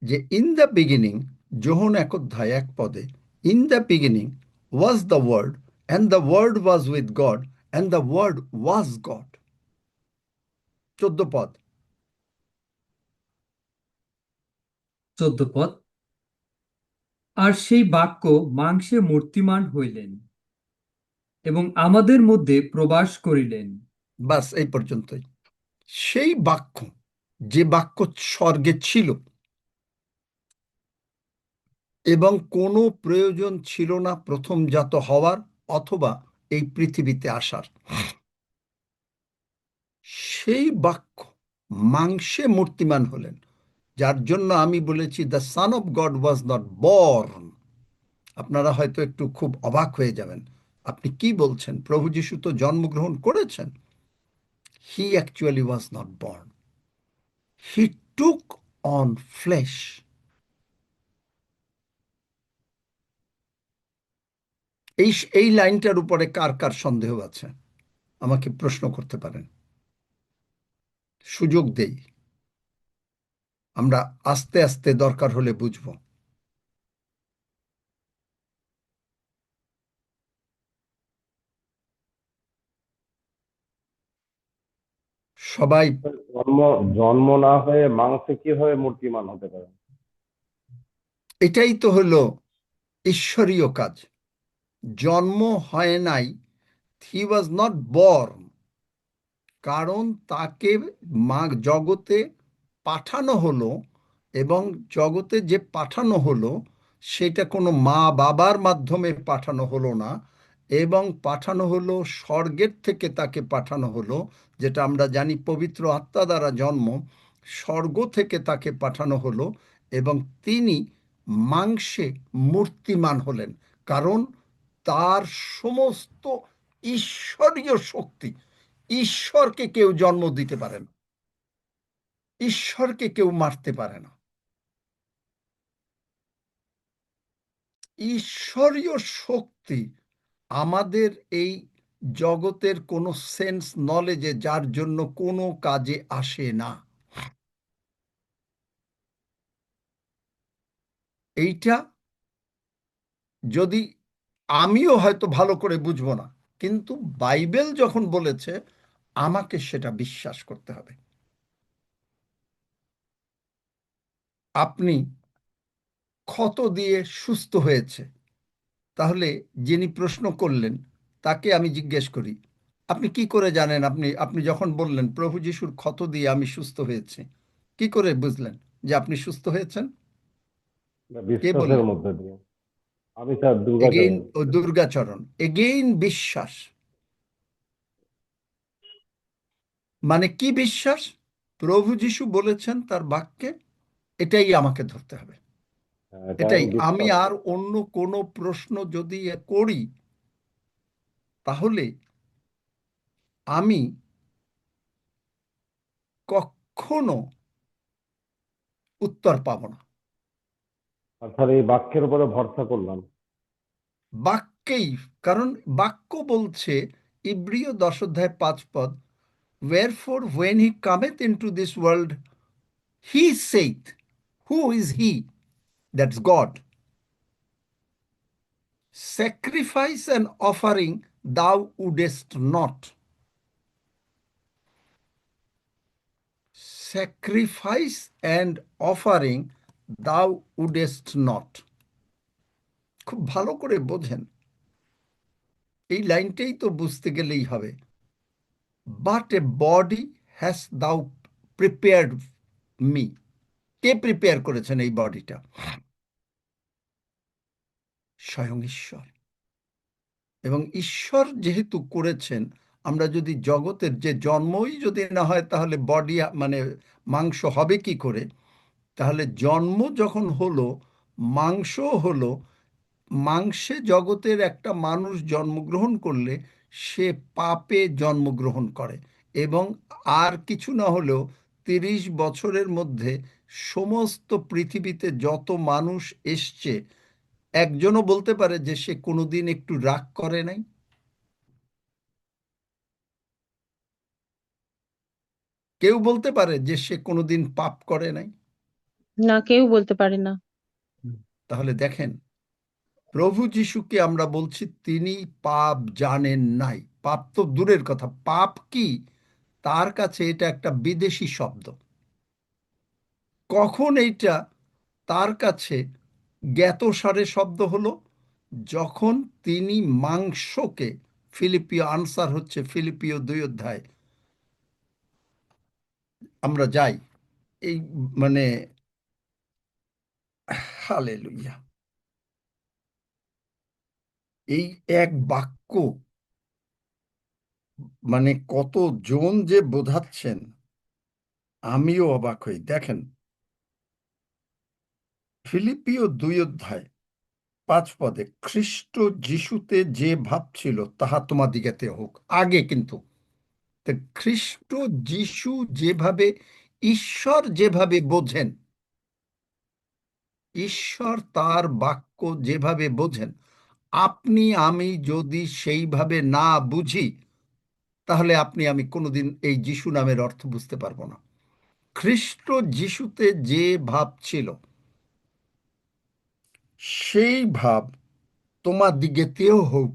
যে ইন দ্য বিগিনিং, যোহন 1 অধ্যায় 1 পদে, in the beginning was the word and the word was with God and the word was God. 14 পদ। 14 পদ। আর সেই বাক্য মাংসে মূর্তিমান হইলেন এবং আমাদের মধ্যে প্রবাস করিলেন। বাস এই পর্যন্তই। সেই বাক্য, যে বাক্য স্বর্গে ছিল এবং কোনো প্রয়োজন ছিল না প্রথমজাত হওয়ার অথবা এই পৃথিবীতে আসার, সেই বাক্য মাংসে মূর্তিমান হলেন, যার জন্য আমি বলেছি the son of god was not born. আপনারা হয়তো একটু খুব অবাক হয়ে যাবেন, আপনি কি বলছেন? প্রভু যিশু তো জন্মগ্রহণ করেছেন। হি actually was not born, he took on flash. এই লাইনটার উপরে কার কার সন্দেহ আছে আমাকে প্রশ্ন করতে পারেন, সুযোগ দেই, আমরা আস্তে আস্তে দরকার হলে বুঝব। সবাই জন্ম জন্ম না হয়ে মাংসে কিভাবে মূর্তিমান হতে পারে? এটাই তো হলো ঈশ্বরীয় কাজ। জন্ম হয় নাই, হি ওয়াজ নট বর্ন, কারণ তাকে জগতে পাঠানো হলো, এবং জগতে যে পাঠানো হলো সেটা কোনো মা বাবার মাধ্যমে পাঠানো হলো না, এবং পাঠানো হলো স্বর্গের থেকে, তাকে পাঠানো হলো, যেটা আমরা জানি পবিত্র আত্মা দ্বারা জন্ম, স্বর্গ থেকে তাকে পাঠানো হলো, এবং তিনি মাংসে মূর্তিমান হলেন, কারণ তার সমস্ত ঈশ্বরীয় শক্তি। ঈশ্বরকে কেউ জন্ম দিতে পারে না, ঈশ্বরকে কেউ মারতে পারে না। ঈশ্বরীয় শক্তি আমাদের এই জগতের কোনো সেন্স নলেজে, যার জন্য কোনো কাজে আসে না। এইটা যদি আমিও হয়তো ভালো করে বুঝবো না, কিন্তু বাইবেল যখন বলেছে আমাকে সেটা বিশ্বাস করতে হবে। আপনি ক্ষত দিয়ে সুস্থ হয়েছে, তাহলে যিনি প্রশ্ন করলেন তাকে আমি জিজ্ঞেস করি, আপনি কি করে জানেন? আপনি যখন বললেন প্রভু যিশুর ক্ষত দিয়ে আমি সুস্থ হয়েছি, কি করে বুঝলেন যে আপনি সুস্থ হয়েছেন? কে বিশ্বাসের বললেন? মধ্যে দিয়ে। আমি sir again Durgacharan. Durgacharan, again বিশ্বাস। মানে কি বিশ্বাস? প্রভু যিশু বলেছেন তার বাক্যে, এটাই আমাকে ধরতে হবে। এটা এটাই। আমি আমি বিশ্বাস আর করি। অন্য কোনো প্রশ্ন যদি করি তাহলে আমি কখনো উত্তর পাবো না। অর্থাৎ এই বাক্যের উপরে ভরসা করলাম। বাক্যেই, কারণ বাক্য বলছে ইব্রিয় 10 অধ্যায় 5 পদ, wherefore when he cometh into this world he saith, who is he? That's God. Sacrifice and offering thou wouldest not. Sacrifice and offering thou wouldest not. খুব ভালো করে বোঝেন, এই লাইনটাই তো বুঝতে গেলেই হবে। বাট এ বডি হ্যাজ দাউ প্রিপেয়ার্ড মি। কে প্রিপেয়ার করেছেন এই বডিটা? স্বয়ং ঈশ্বর। এবং ঈশ্বর যেহেতু করেছেন, আমরা যদি জগতের যে জন্মই যদি না হয় তাহলে বডি মানে মাংস হবে কি করে? তাহলে জন্ম যখন হলো, মাংস হলো, মাংসে জগতের একটা মানুষ জন্মগ্রহণ করলে সে পাপে জন্মগ্রহণ করে, এবং আর কিছু না হলেও 30 বছরের মধ্যে সমস্ত পৃথিবীতে যত মানুষ এসছে, একজনও বলতে পারে যে সে কোনোদিন একটু রাগ করে নাই? কেউ বলতে পারে যে সে কোনোদিন পাপ করে নাই? না, কেউ বলতে পারে না। তাহলে দেখেন, প্রভু যিশুকে আমরা বলছি তিনি পাপ জানেন নাই। পাপ তো দূরের কথা, পাপ কি তার কাছে এটা একটা বিদেশি শব্দ। কখন এইটা তার কাছে জ্ঞাতসারে শব্দ হলো? যখন তিনি মাংসকে, ফিলিপিও আনসার হচ্ছে ফিলিপিও 2 অধ্যায়, আমরা যাই এই মানে হালেলুয়া, এই এক বাক্য মানে কত জন যে বোঝাচ্ছেন, আমিও অবাক হই। দেখেন, ফিলিপিও 2 অধ্যায় 5 পদে, খ্রিস্ট যিশুতে যে ভাব ছিল তাহা তোমাদিগতে হোক। আগে কিন্তু খ্রিস্ট যিশু যেভাবে, ঈশ্বর যেভাবে বোঝেন, ঈশ্বর তার বাক্য যেভাবে বোঝেন, আপনি আমি যদি সেইভাবে না বুঝি তাহলে আপনি আমি কোনোদিন এই যিশু নামের অর্থ বুঝতে পারবো না। খ্রিস্ট যিশুতে যে ভাব ছিল সেই ভাব তোমার দিকেতেও হোক।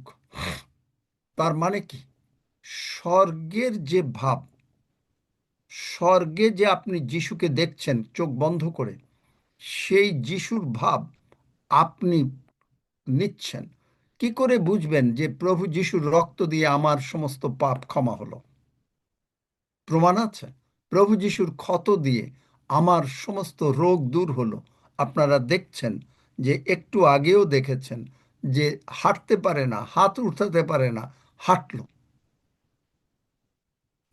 তার মানে কি? স্বর্গের যে ভাব, স্বর্গে যে আপনি যিশুকে দেখছেন চোখ বন্ধ করে, সেই যিশুর ভাব আপনি নিচ্ছেন। কি করে বুঝবেন যে প্রভু যিশুর রক্ত দিয়ে আমার সমস্ত পাপ ক্ষমা হলো? প্রমাণ আছে। প্রভু যিশুর ক্ষত দিয়ে আমার সমস্ত রোগ দূর হলো। আপনারা দেখছেন যে একটু আগেও দেখেছেন যে হাঁটতে পারে না, হাত উঠাতে পারে না, হাঁটলো।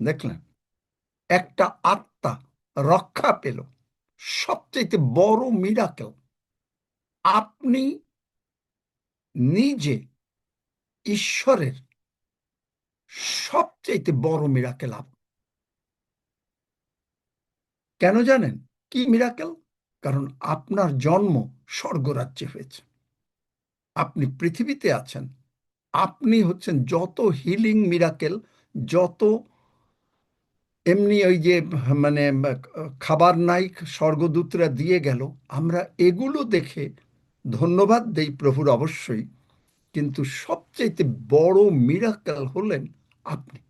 দেখলেন? একটা আত্মা রক্ষা পেল। সবচেয়ে বড় মিরাকেল। আপনি নিজে ঈশ্বরের সবচেয়ে বড় মিরাকেল। কেন জানেন কি মিরাকেল? কারণ আপনার জন্ম স্বর্গরাজ্যে হয়েছে। আপনি পৃথিবীতে আছেন, আপনি হচ্ছেন যত হিলিং মিরাকেল, যত এমনি ওই যে মানে খাবার নাই স্বর্গদূতরা দিয়ে গেল, আমরা এগুলো দেখে ধন্যবাদ দেই প্রভুর অবশ্যই, কিন্তু সবচেয়ে বড় মিরাকেল হলেন আপনি।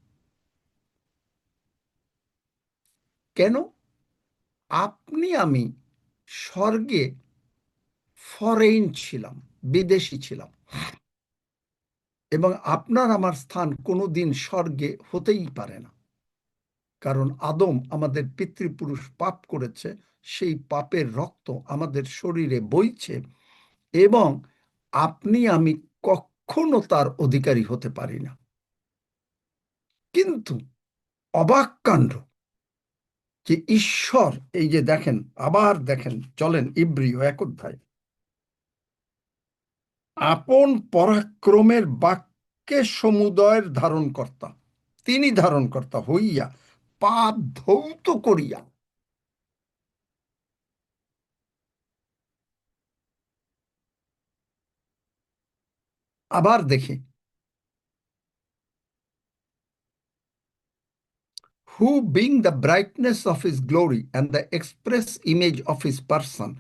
কেন? আপনি আমি স্বর্গে ফরেইন ছিলাম, বিদেশি ছিলাম, এবং আপনার আমার স্থান কোনোদিন স্বর্গে হতেই পারে না। কারণ আদম আমাদের পিতৃপুরুষ পাপ করেছে, সেই পাপের রক্ত আমাদের শরীরে বইছে, এবং আপনি আমি কখনো তার অধিকারী হতে পারি না। কিন্তু অবাক কাণ্ড যে ঈশ্বর, এই যে দেখেন, আবার দেখেন, চলেন ইব্রিয় 1 অধ্যায় আপন পরাক্রমের বাক্যের সমুদয়ের ধারণকর্তা, তিনি ধারণকর্তা হইয়া পাপ ধৌত করিয়া। আবার দেখি, who being the brightness of his glory and the express image of his person,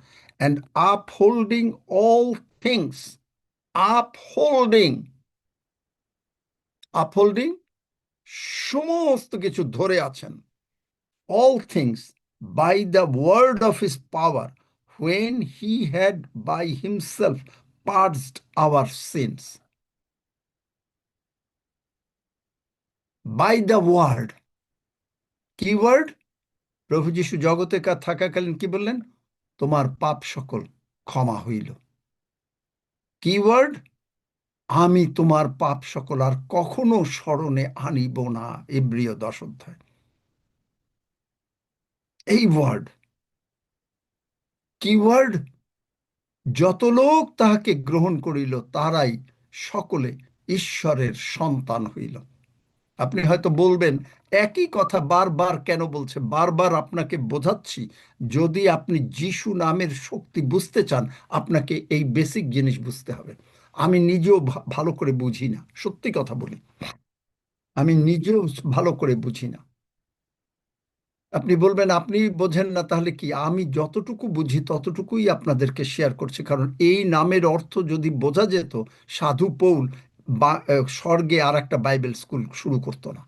and upholding all things, upholding সমস্ত কিছু ধরে আছেন, all things by the word of his power, when he had by himself purged our sins. By the word, কি word? প্রভু যীশু জগতে থাকাকালীন কি বললেন? তোমার পাপ সকল ক্ষমা হইল। কি ওয়ার্ড? আমি তোমার পাপ সকল আর কখনো স্মরণে আনিব না, এব্রিয় 10 অধ্যায়। এই ওয়ার্ড, কি ওয়ার্ড? যত লোক তাহাকে গ্রহণ করিল তারাই সকলে ঈশ্বরের সন্তান হইল। আপনি হয়তো বলবেন, একই কথা বারবার কেন বলছে? বারবার আপনাকে বোঝাচ্ছি, যদি আপনি যিশু নামের শক্তি বুঝতে চান, আপনাকে এই বেসিক জিনিস বুঝতে হবে। আমি নিজেও ভালো করে বুঝি না, সত্যি কথা বলি, আমি নিজেও ভালো করে বুঝি না। আপনি বলবেন আপনি বোঝেন না, তাহলে কি? আমি যতটুকু বুঝি ততটুকুই আপনাদেরকে শেয়ার করছি, কারণ এই নামের অর্থ যদি বোঝা যেত, সাধু পৌল স্বর্গে আর একটা বাইবেল স্কুল শুরু করতো না।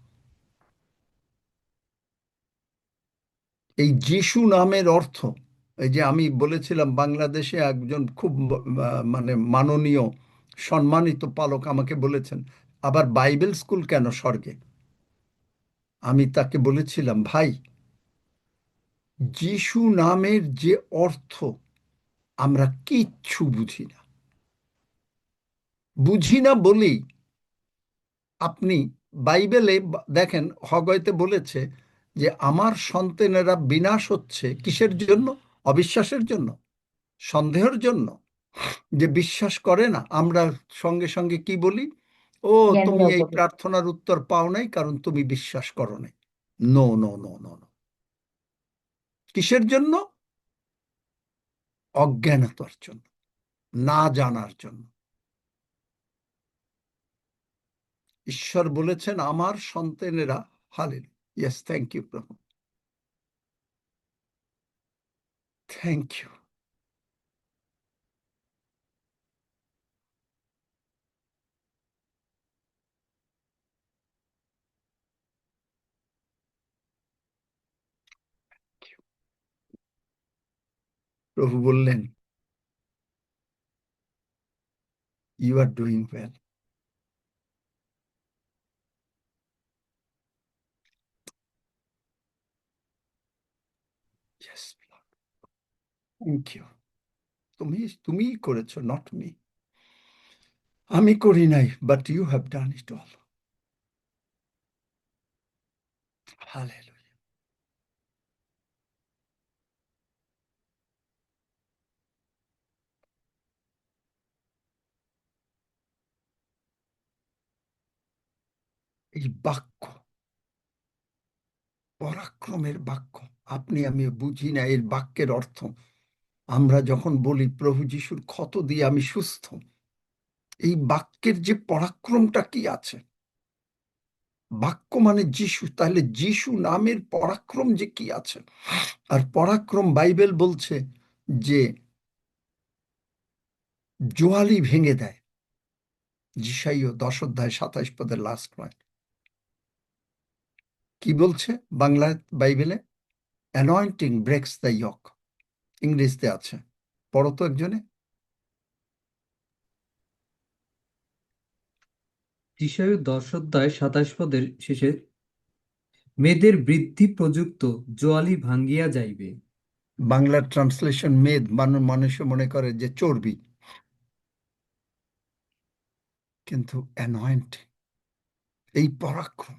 এই যিশু নামের অর্থ, এই যে আমি বলেছিলাম, বাংলাদেশে একজন খুব মানে মাননীয় সম্মানিত পালক আমাকে বলেছেন, আবার বাইবেল স্কুল কেন স্বর্গে? আমি তাকে বলেছিলাম, ভাই, যিশু নামের যে অর্থ আমরা কিচ্ছু বুঝি না বলেই আপনি বাইবেলে দেখেন, হগয়তে বলেছে যে আমার সন্তানেরা বিনাশ হচ্ছে কিসের জন্য? অবিশ্বাসের জন্য, সন্দেহের জন্য, যে বিশ্বাস করে না। আমরা সঙ্গে সঙ্গে কি বলি? ও, তুমি এই প্রার্থনার উত্তর পাও নাই কারণ তুমি বিশ্বাস করো নাই। No no no no no. কিসের জন্য? অজ্ঞানতার জন্য, না জানার জন্য। ঈশ্বর বলেছেন আমার সন্তানেরা, হালেলুয়া, ইয়েস, থ্যাংক ইউ প্রভু, থ্যাংক ইউ। প্রভু বললেন, you are doing well. Yes, thank you. তুমিই করেছো, নট মি। আমি করি নাই, but you have done it all. Hallelujah. এই বাক্য, পরাক্রমের বাক্য, আপনি আমি বুঝি না এর বাক্যের অর্থ। আমরা যখন বলি প্রভু যিশুর ক্ষত দিয়ে আমি সুস্থ, এই বাক্যের যে পরাক্রমটা কি আছে। বাক্য মানে যিশু, তাহলে যিশু নামের পরাক্রম যে কি আছে। আর পরাক্রম বাইবেল বলছে যে জোয়ালি ভেঙে দেয়। যিশাইয় 10 অধ্যায় 27 পদের লাস্ট পয়েন্ট কি বলছে বাংলা বাইবেলে? অ্যানয়েন্টিং ব্রেকস দ্য ইয়ক। ইংরেজিতে আছে, পড়ো তো একজনে। যিশায় 10 অধ্যায় 27 পদের শেষে, মেয়েদের বৃদ্ধি প্রযুক্ত জোয়ালি ভাঙ্গিয়া যাইবে। বাংলার ট্রান্সলেশন মেদ, মানুষ মনে করে যে চর্বি, কিন্তু অ্যানয়েন্টিং, এই পরাক্রম,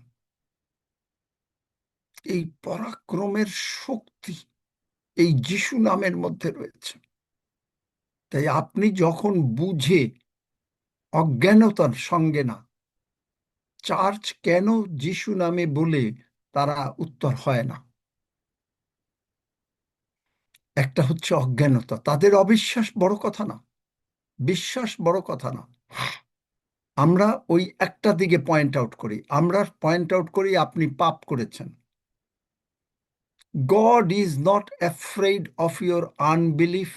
এই পরাক্রমের শক্তি এই যিশু নামের মধ্যে রয়েছে। তাই আপনি যখন বুঝে অজ্ঞানতার সঙ্গে না। চার্চ কেন যিশু নামে বলে তারা উত্তর হয় না? একটা হচ্ছে অজ্ঞানতা, তাদের অবিশ্বাস বড় কথা না, বিশ্বাস বড় কথা না। আমরা ওই একটা দিকে পয়েন্ট আউট করি, আমরা পয়েন্ট আউট করি আপনি পাপ করেছেন। God is not afraid of your unbelief,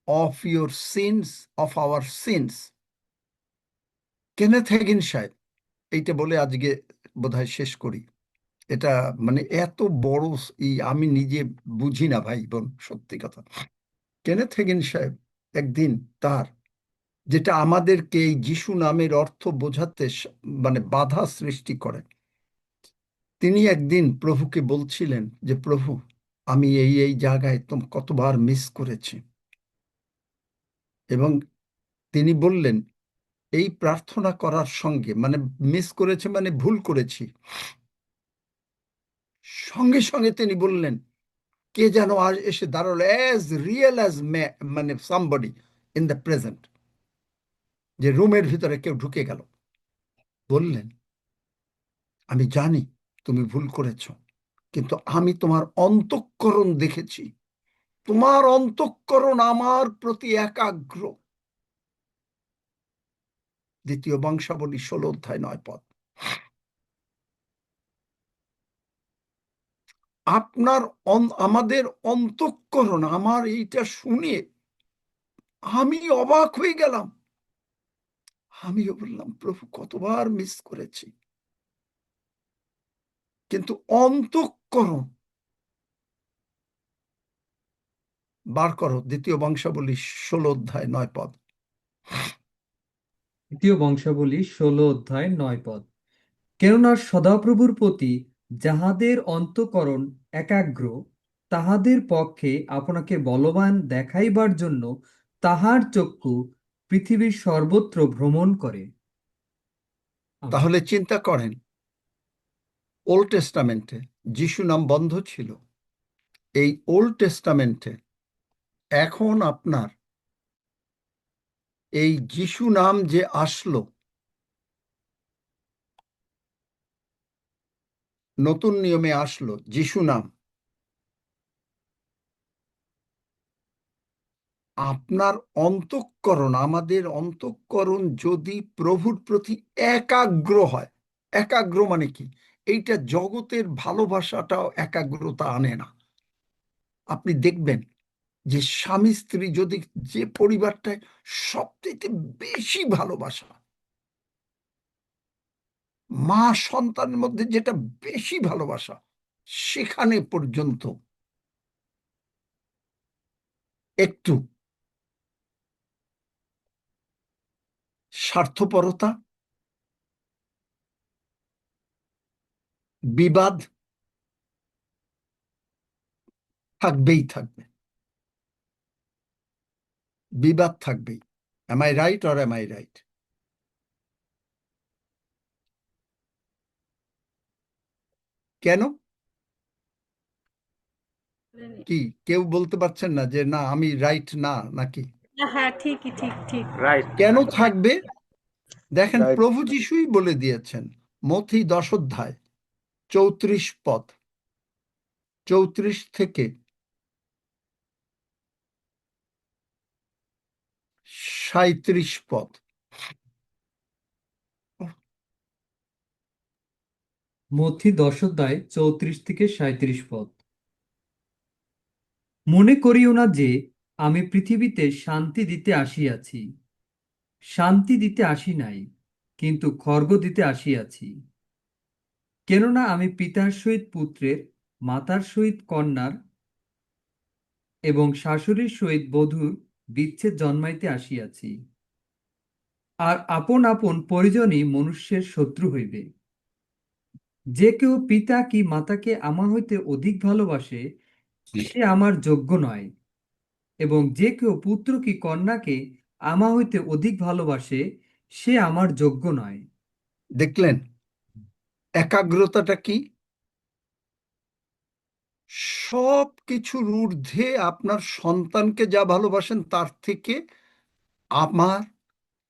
of your sins, of our sins. Kenneth Hagin সাহেব এইটা বলে আজকে বোধহয় শেষ করি। এটা মানে এত বড় আমি নিজে বুঝি না ভাই বোন, সত্যি কথা। কেনেথ হেগিন সাহেব একদিন তার যেটা আমাদেরকে এই যিশু নামের অর্থ বোঝাতে মানে বাধা সৃষ্টি করে, তিনি একদিন প্রভুকে বলছিলেন যে প্রভু আমি এই এই জায়গায় কতবার মিস করেছি, এবং তিনি বললেন এই প্রার্থনা করার সঙ্গে মানে মিস করেছে মানে ভুল করেছি, সঙ্গে সঙ্গে তিনি বললেন কে যেন আজ এসে দাঁড়ালো অ্যাজ রিয়েল অ্যাজ মানে সামবডি ইন দ্য প্রেজেন্ট, যে রুমের ভিতরে কেউ ঢুকে গেল, বললেন আমি জানি তুমি ভুল করেছ, কিন্তু আমি তোমার অন্তঃকরণ দেখেছি, তোমার অন্তঃকরণ আমার প্রতি একাগ্র। দ্বিতীয় বংশাবলী 16:9 আপনার আমাদের অন্তঃকরণ, আমার এইটা শুনে আমি অবাক হয়ে গেলাম। আমিও বললাম প্রভু কতবার মিস করেছি, কিন্তু অন্তঃকরণ বার করো। দ্বিতীয় বংশাবলী 16:9 দ্বিতীয় বংশাবলী 16:9 কেননা সদাপ্রভুর প্রতি যাহাদের অন্তঃকরণ একাগ্র, তাহাদের পক্ষে আপনাকে বলবান দেখাইবার জন্য তাহার চক্ষু পৃথিবীর সর্বত্র ভ্রমণ করে। তাহলে চিন্তা করেন, ওল্ড টেস্টামেন্টে যিশু নাম বন্ধ ছিল, এই ওল্ড টেস্টামেন্টে এখন আপনার এই যিশু নাম যে আসলো, নতুন নিয়মে আসলো যিশু নাম, আপনার অন্তঃকরণ, আমাদের অন্তঃকরণ যদি প্রভুর প্রতি একাগ্র হয়, একাগ্র মানে কি, এইটা জগতের ভালোবাসাটাও একাগ্রতা আনে না। আপনি দেখবেন যে স্বামী স্ত্রী যদি যে পরিবারটায় সবচেয়ে বেশি ভালোবাসা, মা সন্তানের মধ্যে যেটা বেশি ভালোবাসা, সেখানে পর্যন্ত একটু স্বার্থপরতা, বিবাদ থাকবেই থাকবে, বিবাদ থাকবেই। Am I right or am I right? কেন? কি কেউ বলতে পারছেন না যে না আমি রাইট না, নাকি? হ্যাঁ ঠিকই ঠিক ঠিক কেন থাকবে? দেখেন প্রভু যিশুই বলে দিয়েছেন, মথি 10:34 34 থেকে 37 মথি 10:34-37 মনে করিও না যে আমি পৃথিবীতে শান্তি দিতে আসিয়াছি, শান্তি দিতে আসি নাই, কিন্তু খড়গ দিতে আসিয়াছি। কেননা আমি পিতার সহিত পুত্রের, মাতার সহিত কন্যার এবং শাশুড়ির সহিত বধূর বিচ্ছেদ জন্মাইতে আসিয়াছি। আর আপন আপন পরিজনই মনুষ্যের শত্রু হইবে। যে কেউ পিতা কি মাতাকে আমা হইতে অধিক ভালোবাসে, সে আমার যোগ্য নয়, এবং যে কেউ পুত্র কি কন্যাকে আমা হইতে অধিক ভালোবাসে, সে আমার যোগ্য নয়। দেখলেন একাগ্রতাটা কি? সব কিছুর ঊর্ধ্বে আপনার সন্তানকে যা ভালোবাসেন তার থেকে আমার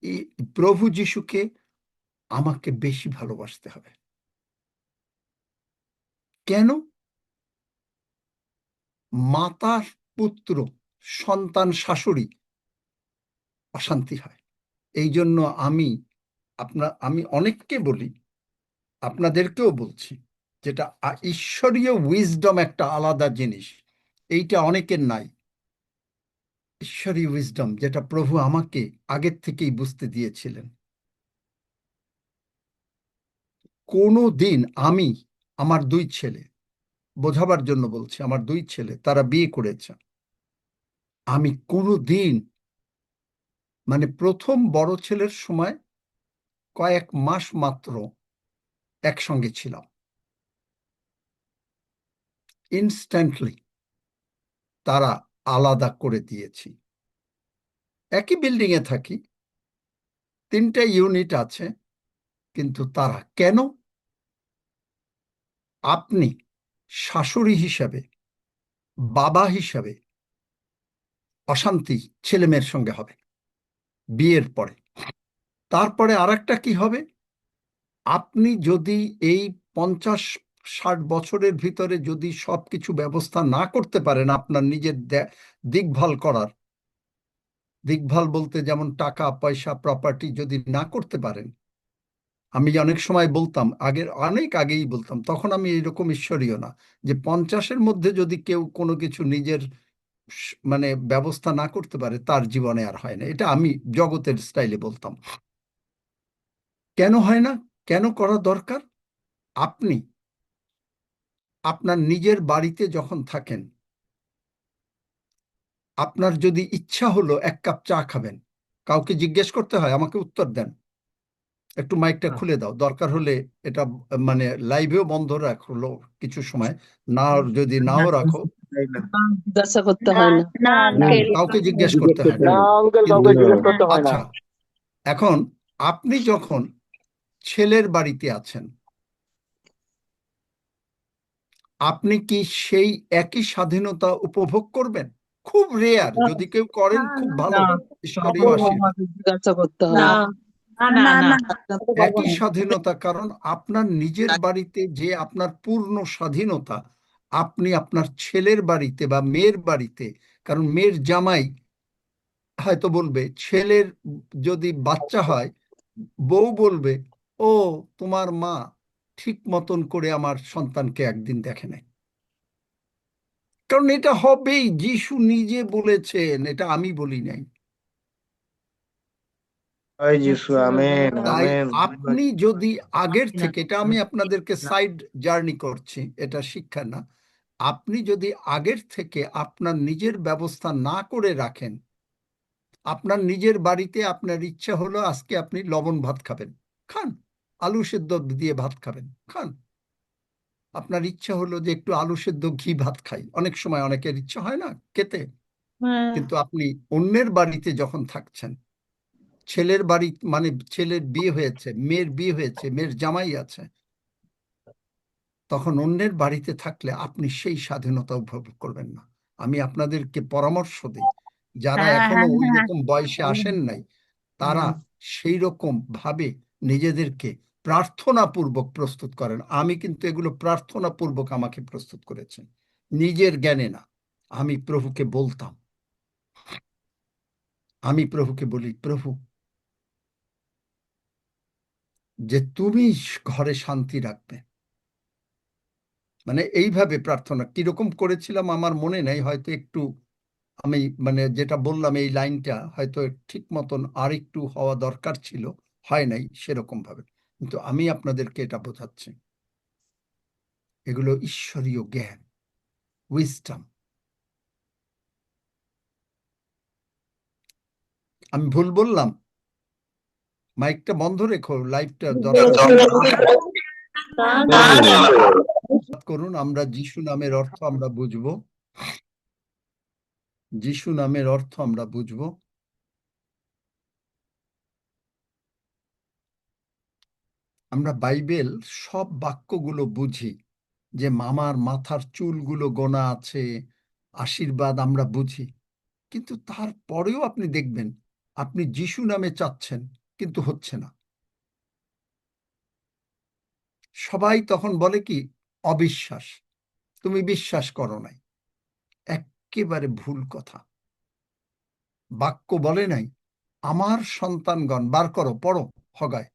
এই প্রভু যিশুকে আমাকে বেশি ভালোবাসতে হবে। কেন? মাতার পুত্র, সন্তান শাশুড়ি অশান্তি হয়। এই জন্য আমি অনেককে বলি, আপনাদেরকেও বলছি, যেটা ঈশ্বরীয় উইজডম একটা আলাদা জিনিস, এইটা অনেকের নাই। ঈশ্বরীয় উইজডম যেটা প্রভু আমাকে আগের থেকেই বুঝতে দিয়েছিলেন। কোনো দিন আমার 2 ছেলে, বোঝাবার জন্য বলছি, আমার 2 ছেলে, তারা বিয়ে করেছে। আমি কোনো দিন, মানে প্রথম বড় ছেলের সময় কয়েক মাস মাত্র একসঙ্গে ছিলাম, ইনস্ট্যান্টলি তারা আলাদা করে দিয়েছি। একই বিল্ডিং এ থাকি, 3টে ইউনিট আছে, কিন্তু তারা কেন? আপনি শাশুড়ি হিসাবে, বাবা হিসাবে অশান্তি ছেলেমেয়ের সঙ্গে হবে বিয়ের পরে। তারপরে আরেকটা কি হবে? আপনি যদি এই 50-60 বছরের ভিতরে যদি সবকিছু ব্যবস্থা না করতে পারেন, আপনার নিজের দেখভাল বলতে যেমন টাকা পয়সা প্রপার্টি যদি না করতে পারেন, আমি অনেক সময় বলতাম, অনেক আগেই বলতাম, তখন আমি এরকম ঈশ্বরীয় না, যে 50-এর মধ্যে যদি কেউ কোনো কিছু নিজের মানে ব্যবস্থা না করতে পারে, তার জীবনে আর হয় না। এটা আমি জগতের স্টাইলে বলতাম। কেন হয় না? কেন করা দরকার? আপনি আপনার নিজের বাড়িতে যখন থাকেন, আপনার যদি ইচ্ছা হলো 1 কাপ চা খাবেন, কাউকে জিজ্ঞেস করতে হয়? আমাকে উত্তর দেন, একটু মাইকটা খুলে দাও, দরকার হলে এটা মানে লাইভেও বন্ধ রাখলো কিছু সময়, যদি নাও রাখো, জিজ্ঞাসা করতে হয় না। না আঙ্কেল কাউকে জিজ্ঞেস করতে হয় না। না আঙ্কেল, কাউকে জিজ্ঞেস করতে হয় না। আচ্ছা, এখন আপনি যখন ছেলের বাড়িতে আছেন, আপনি কি সেই একই স্বাধীনতা উপভোগ করবেন? খুব রেয়ার, যদি কেউ করেন খুব ভালো, ঈশ্বরীয় আশীর্বাদ। জিজ্ঞাসা করতে হয় না। একই স্বাধীনতা, কারণ আপনার নিজের বাড়িতে যে আপনার পূর্ণ স্বাধীনতা, আপনি আপনার ছেলের বাড়িতে বা মেয়ের বাড়িতে, কারণ মেয়ের জামাই হয়তো বলবে, ছেলের যদি বাচ্চা হয়, বউ বলবে, ও তোমার মা ঠিক মতন করে আমার সন্তানকে একদিন দেখে নাই। কারণ এটা হবেই, যিশু নিজে বলেছেন, এটা আমি বলি নাই। জয় যিশু, আমেন তাই আমেন। আপনি যদি আগের থেকে, এটা আমি আপনাদেরকে সাইড জার্নি করছি, এটা শিক্ষা না, আপনি যদি আগের থেকে আপনার নিজের ব্যবস্থা না করে রাখেন, আপনার নিজের বাড়িতে আপনার ইচ্ছা হলো আজকে আপনি লবণ ভাত খাবেন, খান, আলু সেদ্ধ দিয়ে ভাত খাবেন, খান। আপনার ইচ্ছা হলো যে একটু আলু সেদ্ধ ঘি ভাত খাই, অনেক সময় অনেকের ইচ্ছা হয় না খেতে, কিন্তু আপনি অন্যের বাড়িতে যখন থাকছেন, ছেলের বাড়ি মানে ছেলের বিয়ে হয়েছে, মেয়ের বিয়ে হয়েছে, মেয়ের জামাই আছে, তখন অন্যের বাড়িতে থাকলে আপনি সেই স্বাধীনতা উপভোগ করবেন না। আমি আপনাদেরকে পরামর্শ দিই, যারা এখনো ওই রকম বয়সে আসেন নাই, তারা সেই রকম ভাবে নিজেদেরকে প্রার্থনা পূর্বক প্রস্তুত করেন। আমি কিন্তু এগুলো প্রার্থনা পূর্বক আমাকে প্রস্তুত করেছেন, নিজের জ্ঞানে না। আমি প্রভুকে বলতাম, আমি প্রভুকে বলি, প্রভু, যে তুমি ঘরে শান্তি রাখবে, মানে এইভাবে প্রার্থনা কিরকম করেছিলাম আমার মনে নেই, হয়তো একটু আমি মানে যেটা বললাম এই লাইনটা হয়তো ঠিক মতন আর একটু হওয়া দরকার ছিল, হয় নাই সেরকম ভাবে, কিন্তু আমি আপনাদেরকে এটা বোঝাচ্ছি, এগুলো ঈশ্বরীয় জ্ঞান, উইজডম। আমি ভুল বললাম? মাইকটা বন্ধ রেখো, লাইভটা করুন। আমরা যিশু নামের অর্থ আমরা বুঝবো, যিশু নামের অর্থ আমরা বুঝবো। আমরা বাইবেল সব বাক্যগুলো বুঝি, যে মামার মাথার চুলগুলো গোনা আছে, আশীর্বাদ আমরা বুঝি, কিন্তু তারপরেও আপনি দেখবেন আপনি যিশু নামে চাচ্ছেন, কিন্তু হচ্ছে না। সবাই তখন বলে কি, অবিশ্বাস, তুমি বিশ্বাস করো নাই। একেবারে ভুল কথা। বাক্য বলে নাই আমার সন্তানগণ, বার করো, পড়ো হগায়,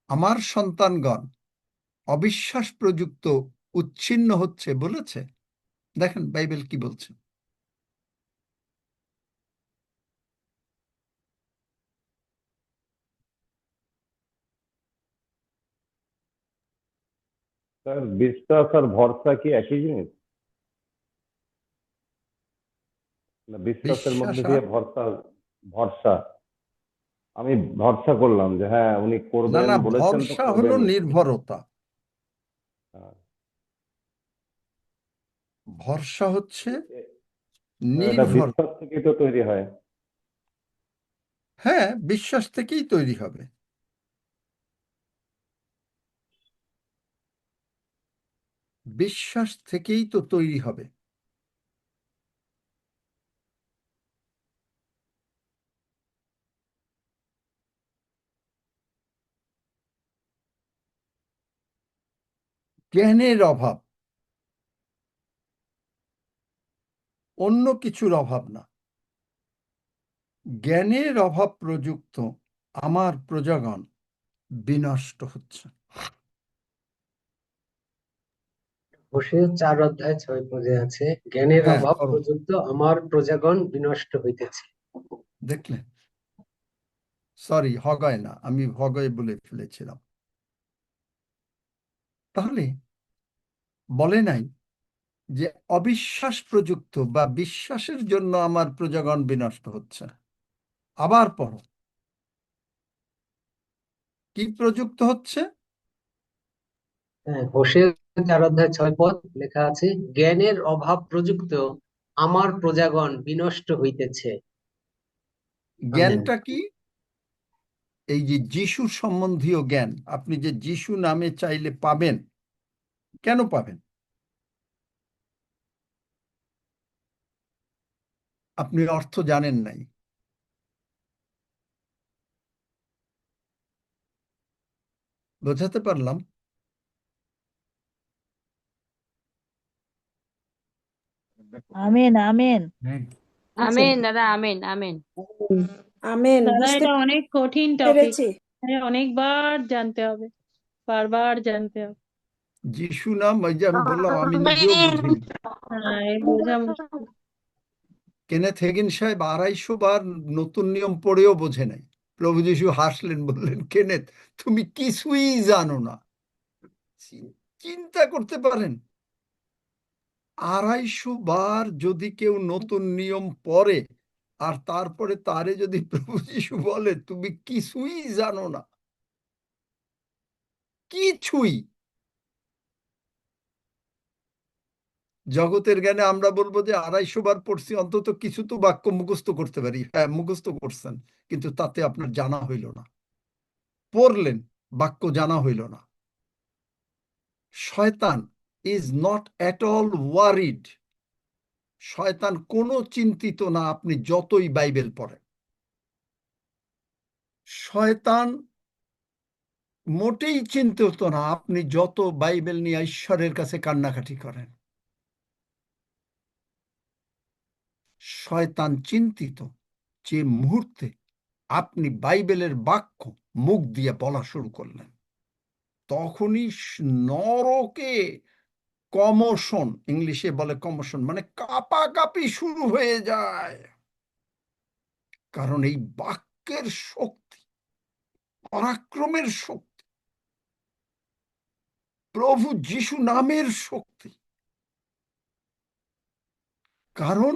আমার সন্তানগণ অবিশ্বাস প্রযুক্ত উচ্ছিন্ন হচ্ছে বলেছে? দেখেন বাইবেল কি বলছে। স্যার, বিশ্বাস আর ভরসা কি একই জিনিস? না, বিশ্বাসের মধ্যে বিশ্বাস দিয়ে আর ভরসা। আমি ভরসা করলাম যে হ্যাঁ উনি না, করবেন, না, বলেছেন তো ভরসা হলো করবেনই। নির্ভরতা। হ্যাঁ। ভরসা হচ্ছে এটা নির্ভর। বিশ্বাস থেকেই তো তৈরি হয়। হ্যাঁ, বিশ্বাস থেকেই তৈরি হবে। বিশ্বাস থেকেই তো তৈরি হবে। জ্ঞানের অভাব, অন্য কিছুর অভাব না। জ্ঞানের অভাব প্রযুক্ত আমার প্রজাগণ বিনষ্ট হচ্ছে। হোশে 4 অধ্যায় 6 পদে আছে, জ্ঞানের হ্যাঁ, অভাব করো। প্রযুক্ত আমার প্রজাগণ বিনষ্ট হইতেছে। দেখলেন? সরি, হগায় না, আমি হগায় বলে ফেলেছিলাম। তাহলে বলে নাই যে অবিশ্বাস প্রযুক্ত বা বিশ্বাসের জন্য আমার প্রজাগণ বিনষ্ট হচ্ছে। আবার পড়ো, কি প্রযুক্ত হচ্ছে? হ্যাঁ, হোশে 4 অধ্যায় 6 পদ লেখা আছে, জ্ঞানের অভাব প্রযুক্ত আমার প্রজাগণ বিনষ্ট হইতেছে। আমেন। জ্ঞানটা কি? এই যে যিশু সম্বন্ধীয় জ্ঞান, আপনি যে যিশু নামে চাইলে পাবেন। কেন পাবেন? আপনি অর্থ জানেন নাই। বোঝাতে পারলাম? Amen amen. আমেন দাদা, আমেন আমেন। আমেন। দাদা বুঝতে এটা অনেক কঠিন টপিক, পেরেছি। অনেকবার জানতে হবে, বারবার জানতে হবে। যিশু নাম, ওই যে আমি বললাম, আমি নিজেও বুঝিনি। হ্যাঁ, এই বোঝা মুশকিল। কেনেথ হেগিন সাহেব 250 বার নতুন নিয়ম পড়েও বোঝে নাই। প্রভু যিশু হাসলেন, বললেন, কেনেথ তুমি কিছুই জানো না। চিন্তা করতে পারেন, 250 বার যদি কেউ নতুন নিয়ম পড়ে আর তারপরে তারে যদি প্রভু যিশু বলে তুমি কিছুই জানো না, কিছুই। জগতের জ্ঞানে আমরা বলবো যে 250 বার পড়ছি, অন্তত কিছু তো বাক্য মুখস্থ করতে পারি। হ্যাঁ, মুখস্থ করছেন, কিন্তু তাতে আপনার জানা হইল না। পড়লেন, বাক্য জানা হইল না। শয়তান is not at all worried. শয়তান কোনো চিন্তিত না আপনি যতই বাইবেল পড়েন। শয়তান মোটেই চিন্তিত না আপনি যত বাইবেল নিয়ে ঈশ্বরের কাছে কান্নাকাটি করেন। শয়তান চিন্তিত যে মুহূর্তে আপনি বাইবেলের বাক্য মুখ দিয়ে বলা শুরু করলেন, তখনই নরকে কমোশন, ইংলিশে বলে কমোশন, মানে কাঁপাকাঁপি শুরু হয়ে যায়। কারণ এই বাক্যের শক্তি, পরাক্রমের শক্তি, প্রভু যিশু নামের শক্তি। কারণ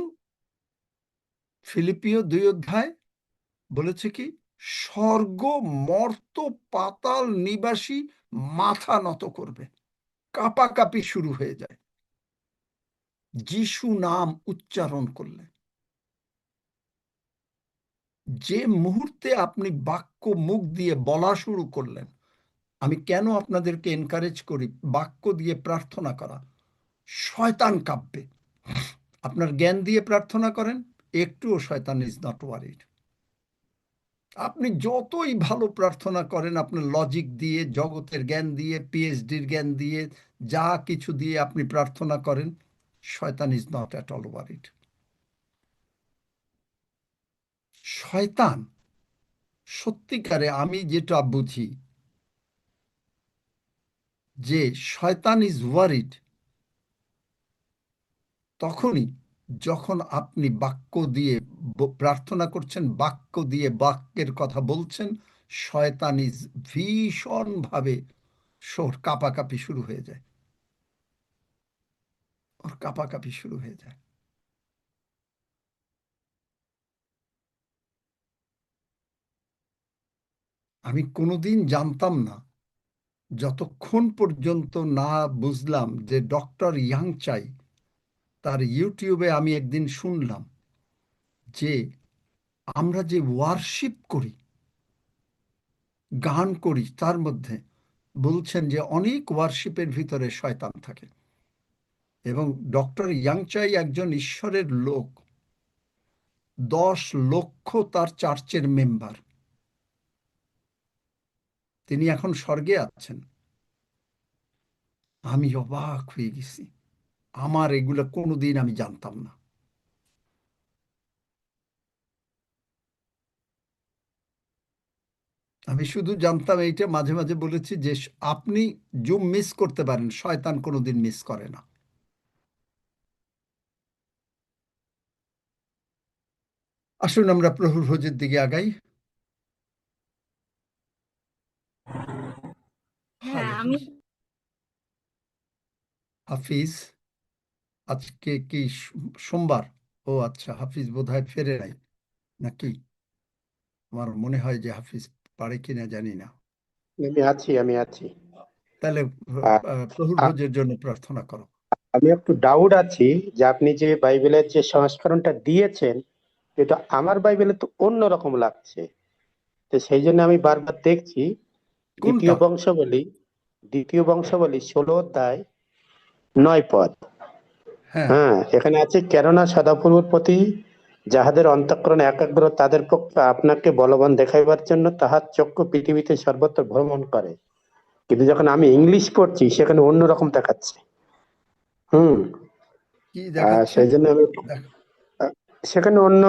ফিলিপিও 2 অধ্যায় বলেছে কি, স্বর্গ মর্ত পাতাল নিবাসী মাথা নত করবে, কাঁপাকাঁপি শুরু হয়ে যায় যিশু নাম উচ্চারণ করলে। যে মুহূর্তে আপনি বাক্য মুখ দিয়ে বলা শুরু করলেন, আমি কেন আপনাদেরকে এনকারেজ করি বাক্য দিয়ে প্রার্থনা করা? শয়তান কাঁপবে। আপনার জ্ঞান দিয়ে প্রার্থনা করেন, একটুও শয়তান ইজ নট ওয়ারিড। আপনি যতই ভালো প্রার্থনা করেন, আপনার লজিক দিয়ে, জগতের জ্ঞান দিয়ে, পিএইচডির জ্ঞান দিয়ে, যা কিছু দিয়ে আপনি প্রার্থনা করেন, শয়তান is not at all worried. শয়তান সত্যিকারে, আমি যেটা বুঝি যে শয়তান ইজ ওয়ারিড তখনই যখন আপনি বাক্য দিয়ে প্রার্থনা করছেন, বাক্য দিয়ে বাক্যের কথা বলছেন, শয়তান ইজ ভীষণভাবে ওর কাঁপাকাঁপি শুরু হয়ে যায়, ওর কাঁপাকাঁপি শুরু হয়ে যায়। আমি কোনোদিন জানতাম না, যতক্ষণ পর্যন্ত না বুঝলাম যে ডক্টর ইয়াংচাই তার ইউটিউবে আমি একদিন শুনলাম যে আমরা যে ওয়ারশিপ করি, গান করি, তার মধ্যে বলছেন যে অনেক ওয়ারশিপের ভিতরে শয়তান থাকে। এবং ডক্টর ইয়াংচাই একজন ঈশ্বরের লোক, 10 লক্ষ তার চার্চের মেম্বার, তিনি এখন স্বর্গে আছেন। আমি অবাক হয়ে গেছি, আমার এগুলো কোনোদিন আমি জানতাম না। আমি শুধু জানতাম এইটা, মাঝে মাঝে বলেছি যে আপনি জুম মিস করতে পারেন, শয়তান কোনোদিন মিস করে না। আসুন আমরা প্রভুর ভোজের দিকে আগাই। হাফিজ, আজকে কি সোমবার? ও আচ্ছা, হাফিজ বোধহয় ফেরে নাই নাকি? আমার মনে হয় যে হাফিজ পারে কিনা জানি না। আমি আছি। তাহলে আ- প্রভুর আ- ভোজের জন্য প্রার্থনা করো। আমি একটু ডাউট আছি যে আপনি যে বাইবেলের যে সংস্করণটা দিয়েছেন, এটা আমার বাইবেলে তো অন্যরকম লাগছে। তো সেই জন্য আমি বারবার দেখছি কোনটা? দ্বিতীয় বংশাবলী 16 অধ্যায় 9 পদ। হ্যাঁ, হ্যাঁ, এখানে আছে, কেননা সদাপ্রভুর প্রতি যাহাদের অন্তঃকরণ একাগ্র, তাদের পক্ষে আপনাকে বলবান দেখাইবার জন্য তাহার চক্ষু পৃথিবীতে সর্বত্র ভ্রমণ করে। কিন্তু যখন আমি ইংলিশ পড়ছি সেখানে অন্যরকম দেখাচ্ছে। কি দেখাচ্ছে? সেই জন্য আমি সেখানে অন্য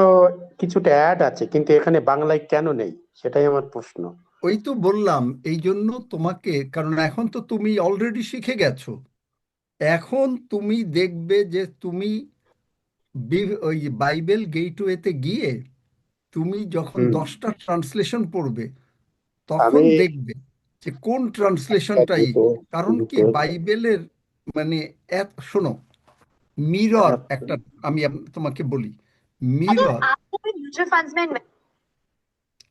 কিছুটা অ্যাড আছে, কিন্তু এখানে বাংলায় কেন নেই সেটাই আমার প্রশ্ন। ওই তো বললাম, এই জন্য তোমাকে, কারণ এখন তো তুমি অলরেডি শিখে গেছো। এখন তুমি দেখবে যে তুমি ওই বাইবেল গেটওয়েতে গিয়ে তুমি যখন 10টা ট্রান্সলেশন পড়বে, তখন আমি দেখবে যে কোন ট্রান্সলেশনটাই, কারণ কি বাইবেলের মানে শোনো, মিরর একটা, আমি তোমাকে বলি, মিরর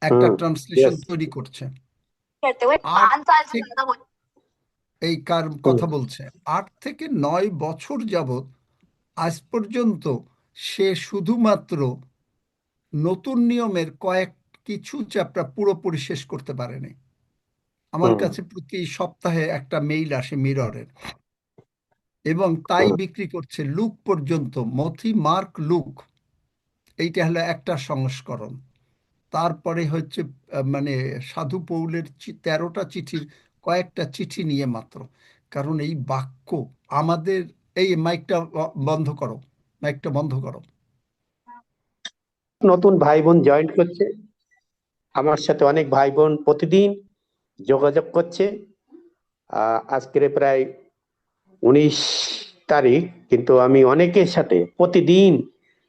একটা ট্রান্সলেশন তৈরি করছে। এই কার কথা বলছে? 8 থেকে 9 বছর যাবত আজ পর্যন্ত সে শুধুমাত্র নতুন নিয়মের কিছু চ্যাপ্টার পুরোপুরি শেষ করতে পারেনি। আমার কাছে প্রতি সপ্তাহে একটা মেইল আসে মিররের, এবং তাই বিক্রি করছে লুক পর্যন্ত, মথি, মার্ক, লুক, এইটা হলো একটা সংস্করণ। তারপরে হচ্ছে মানে সাধু পৌলের 13টা চিঠির কয়েকটা চিঠি নিয়ে মাত্র। কারণ এই বাক্য আমাদের, এই মাইকটা বন্ধ করো, মাইকটা বন্ধ করো। নতুন ভাই বোন জয়েন করছে, আমার সাথে অনেক ভাই বোন প্রতিদিন যোগাযোগ করছে। আজকের প্রায় 19 তারিখ, কিন্তু আমি অনেকের সাথে প্রতিদিন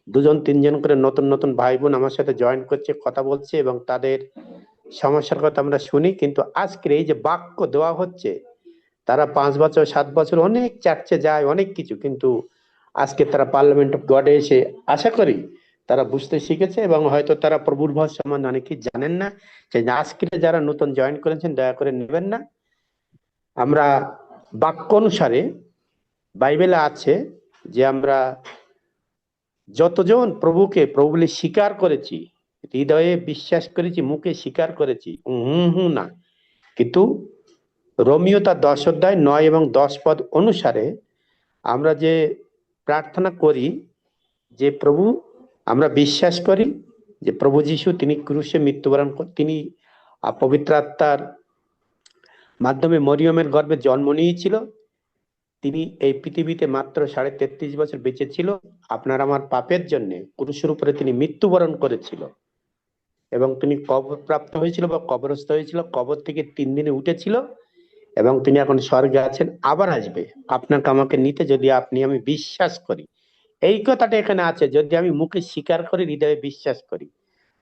2-3 করে নতুন নতুন ভাই বোন আমার সাথে জয়েন করছে, কথা বলছে এবং তাদের সমস্যার কথা আমরা শুনি। কিন্তু আজকের এই যে বাক্য দেওয়া হচ্ছে, তারা 5 বছর 7 বছর অনেক চার্চে যায়, অনেক কিছু, কিন্তু আজকে তারা পার্লামেন্ট অফ গডে এসে, আশা করি তারা বুঝতে শিখেছে, এবং হয়তো তারা প্রভুর ভোজ সম্বন্ধে অনেকেই জানেন না। সেই আজকে যারা নতুন জয়েন করেছেন, দয়া করে নেবেন না। আমরা বাক্য অনুসারে বাইবেলে আছে যে আমরা যতজন প্রভুকে প্রভু বলে স্বীকার করেছি, হৃদয়ে বিশ্বাস করেছি, মুখে স্বীকার করেছি, না, কিন্তু রোমিও তার 10 অধ্যায় 9 এবং 10 পদ অনুসারে আমরা যে প্রার্থনা করি যে প্রভু, আমরা বিশ্বাস করি যে প্রভু যীশু তিনি ক্রুশে মৃত্যুবরণ তিনি পবিত্র আত্মার মাধ্যমে মরিয়মের গর্ভে জন্ম নিয়েছিল। তিনি এই পৃথিবীতে মাত্র 33.5 বছর বেঁচে ছিল। আপনার আমার পাপের জন্য ক্রুশের উপরে তিনি মৃত্যুবরণ করেছিল এবং তিনি কবর প্রাপ্ত হয়েছিল বা কবরস্থ হয়েছিল, কবর থেকে 3 দিনে উঠেছিল এবং তিনি এখন স্বর্গে আছেন, আবার আসবে আপনাকে আমাকে নিতে, যদি আপনি আমি বিশ্বাস করি। এই কথাটা এখানে আছে, যদি আমি মুখে স্বীকার করি, হৃদয়ে বিশ্বাস করি।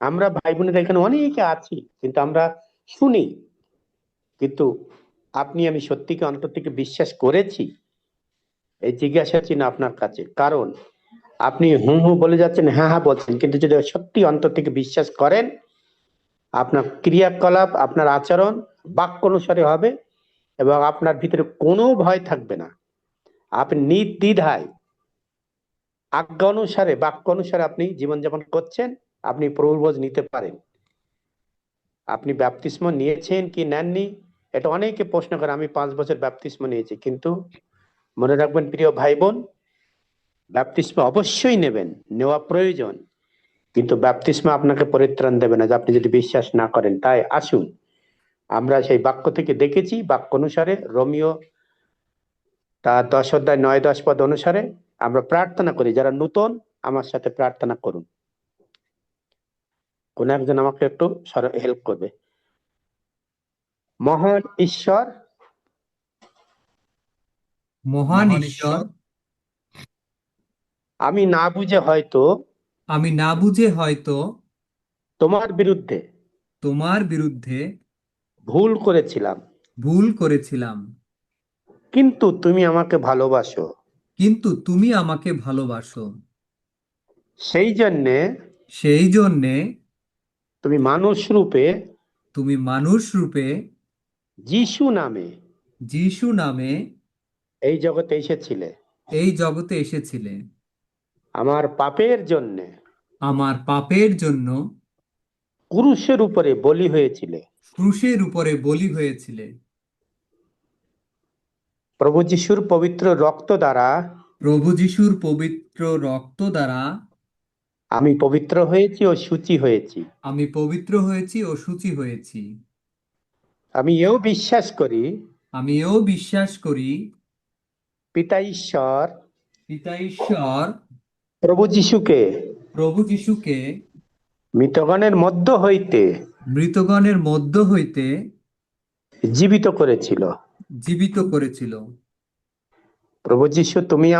আমরা ভাই বোনেরা এখানে অনেকে আছি, কিন্তু আমরা শুনি, কিন্তু আপনি আমি সত্যিকে অন্তর থেকে বিশ্বাস করেছি? এই জিজ্ঞাসা চিহ্ন আপনার কাছে। কারণ আপনি হুঁ হুঁ বলে যাচ্ছেন, হ্যাঁ হ্যাঁ বলছেন, কিন্তু যদি সত্যি অন্তর থেকে বিশ্বাস করেন, আপনার ক্রিয়াকলাপ, আপনার আচরণ বাক্য অনুসারে হবে এবং আপনার ভিতরে কোনো ভয় থাকবে না। আপনি নির্দ্বিধায় আজ্ঞা অনুসারে, বাক্য অনুসারে আপনি জীবনযাপন করছেন, আপনি প্রভুর ভোজ নিতে পারেন। আপনি ব্যাপতিস্ম নিয়েছেন কি নেননি, এটা অনেকে প্রশ্ন করে। আমি 5 বছর ব্যাপতিস্ম নিয়েছি, কিন্তু মনে রাখবেন প্রিয় ভাই বোন, ব্যাপতিস্ম অবশ্যই নেবেন, নেওয়া প্রয়োজন, কিন্তু ব্যাপতিস্ম আপনাকে পরিত্রাণ দেবে না আপনি যদি বিশ্বাস না করেন। তাই আসুন আমরা সেই বাক্য থেকে দেখেছি, বাক্য অনুসারে রোমিও তার 10 অধ্যায় 9-10 পদ অনুসারে আমরা প্রার্থনা করি। যারা নতুন আমার সাথে প্রার্থনা করুন। কোন একজন আমাকে একটু হেল্প করবে? মহান ঈশ্বর, মহান ঈশ্বর, আমি না বুঝে হয়তো তোমার বিরুদ্ধে ভুল করেছিলাম, কিন্তু তুমি আমাকে ভালোবাসো। সেই জন্যে তুমি মানুষ রূপে যিশু নামে এই জগতে এসেছিলে। আমার পাপের জন্য ক্রুশের উপরে বলি হয়েছিলে। প্রভু যিশুর পবিত্র রক্ত দ্বারা আমি পবিত্র হয়েছি ও শুচি হয়েছি। আমি এও বিশ্বাস করি পিতা ঈশ্বর প্রভু যিশুকে মৃতগণের মধ্য হইতে জীবিত করেছিল। প্রভু যিশু তুমি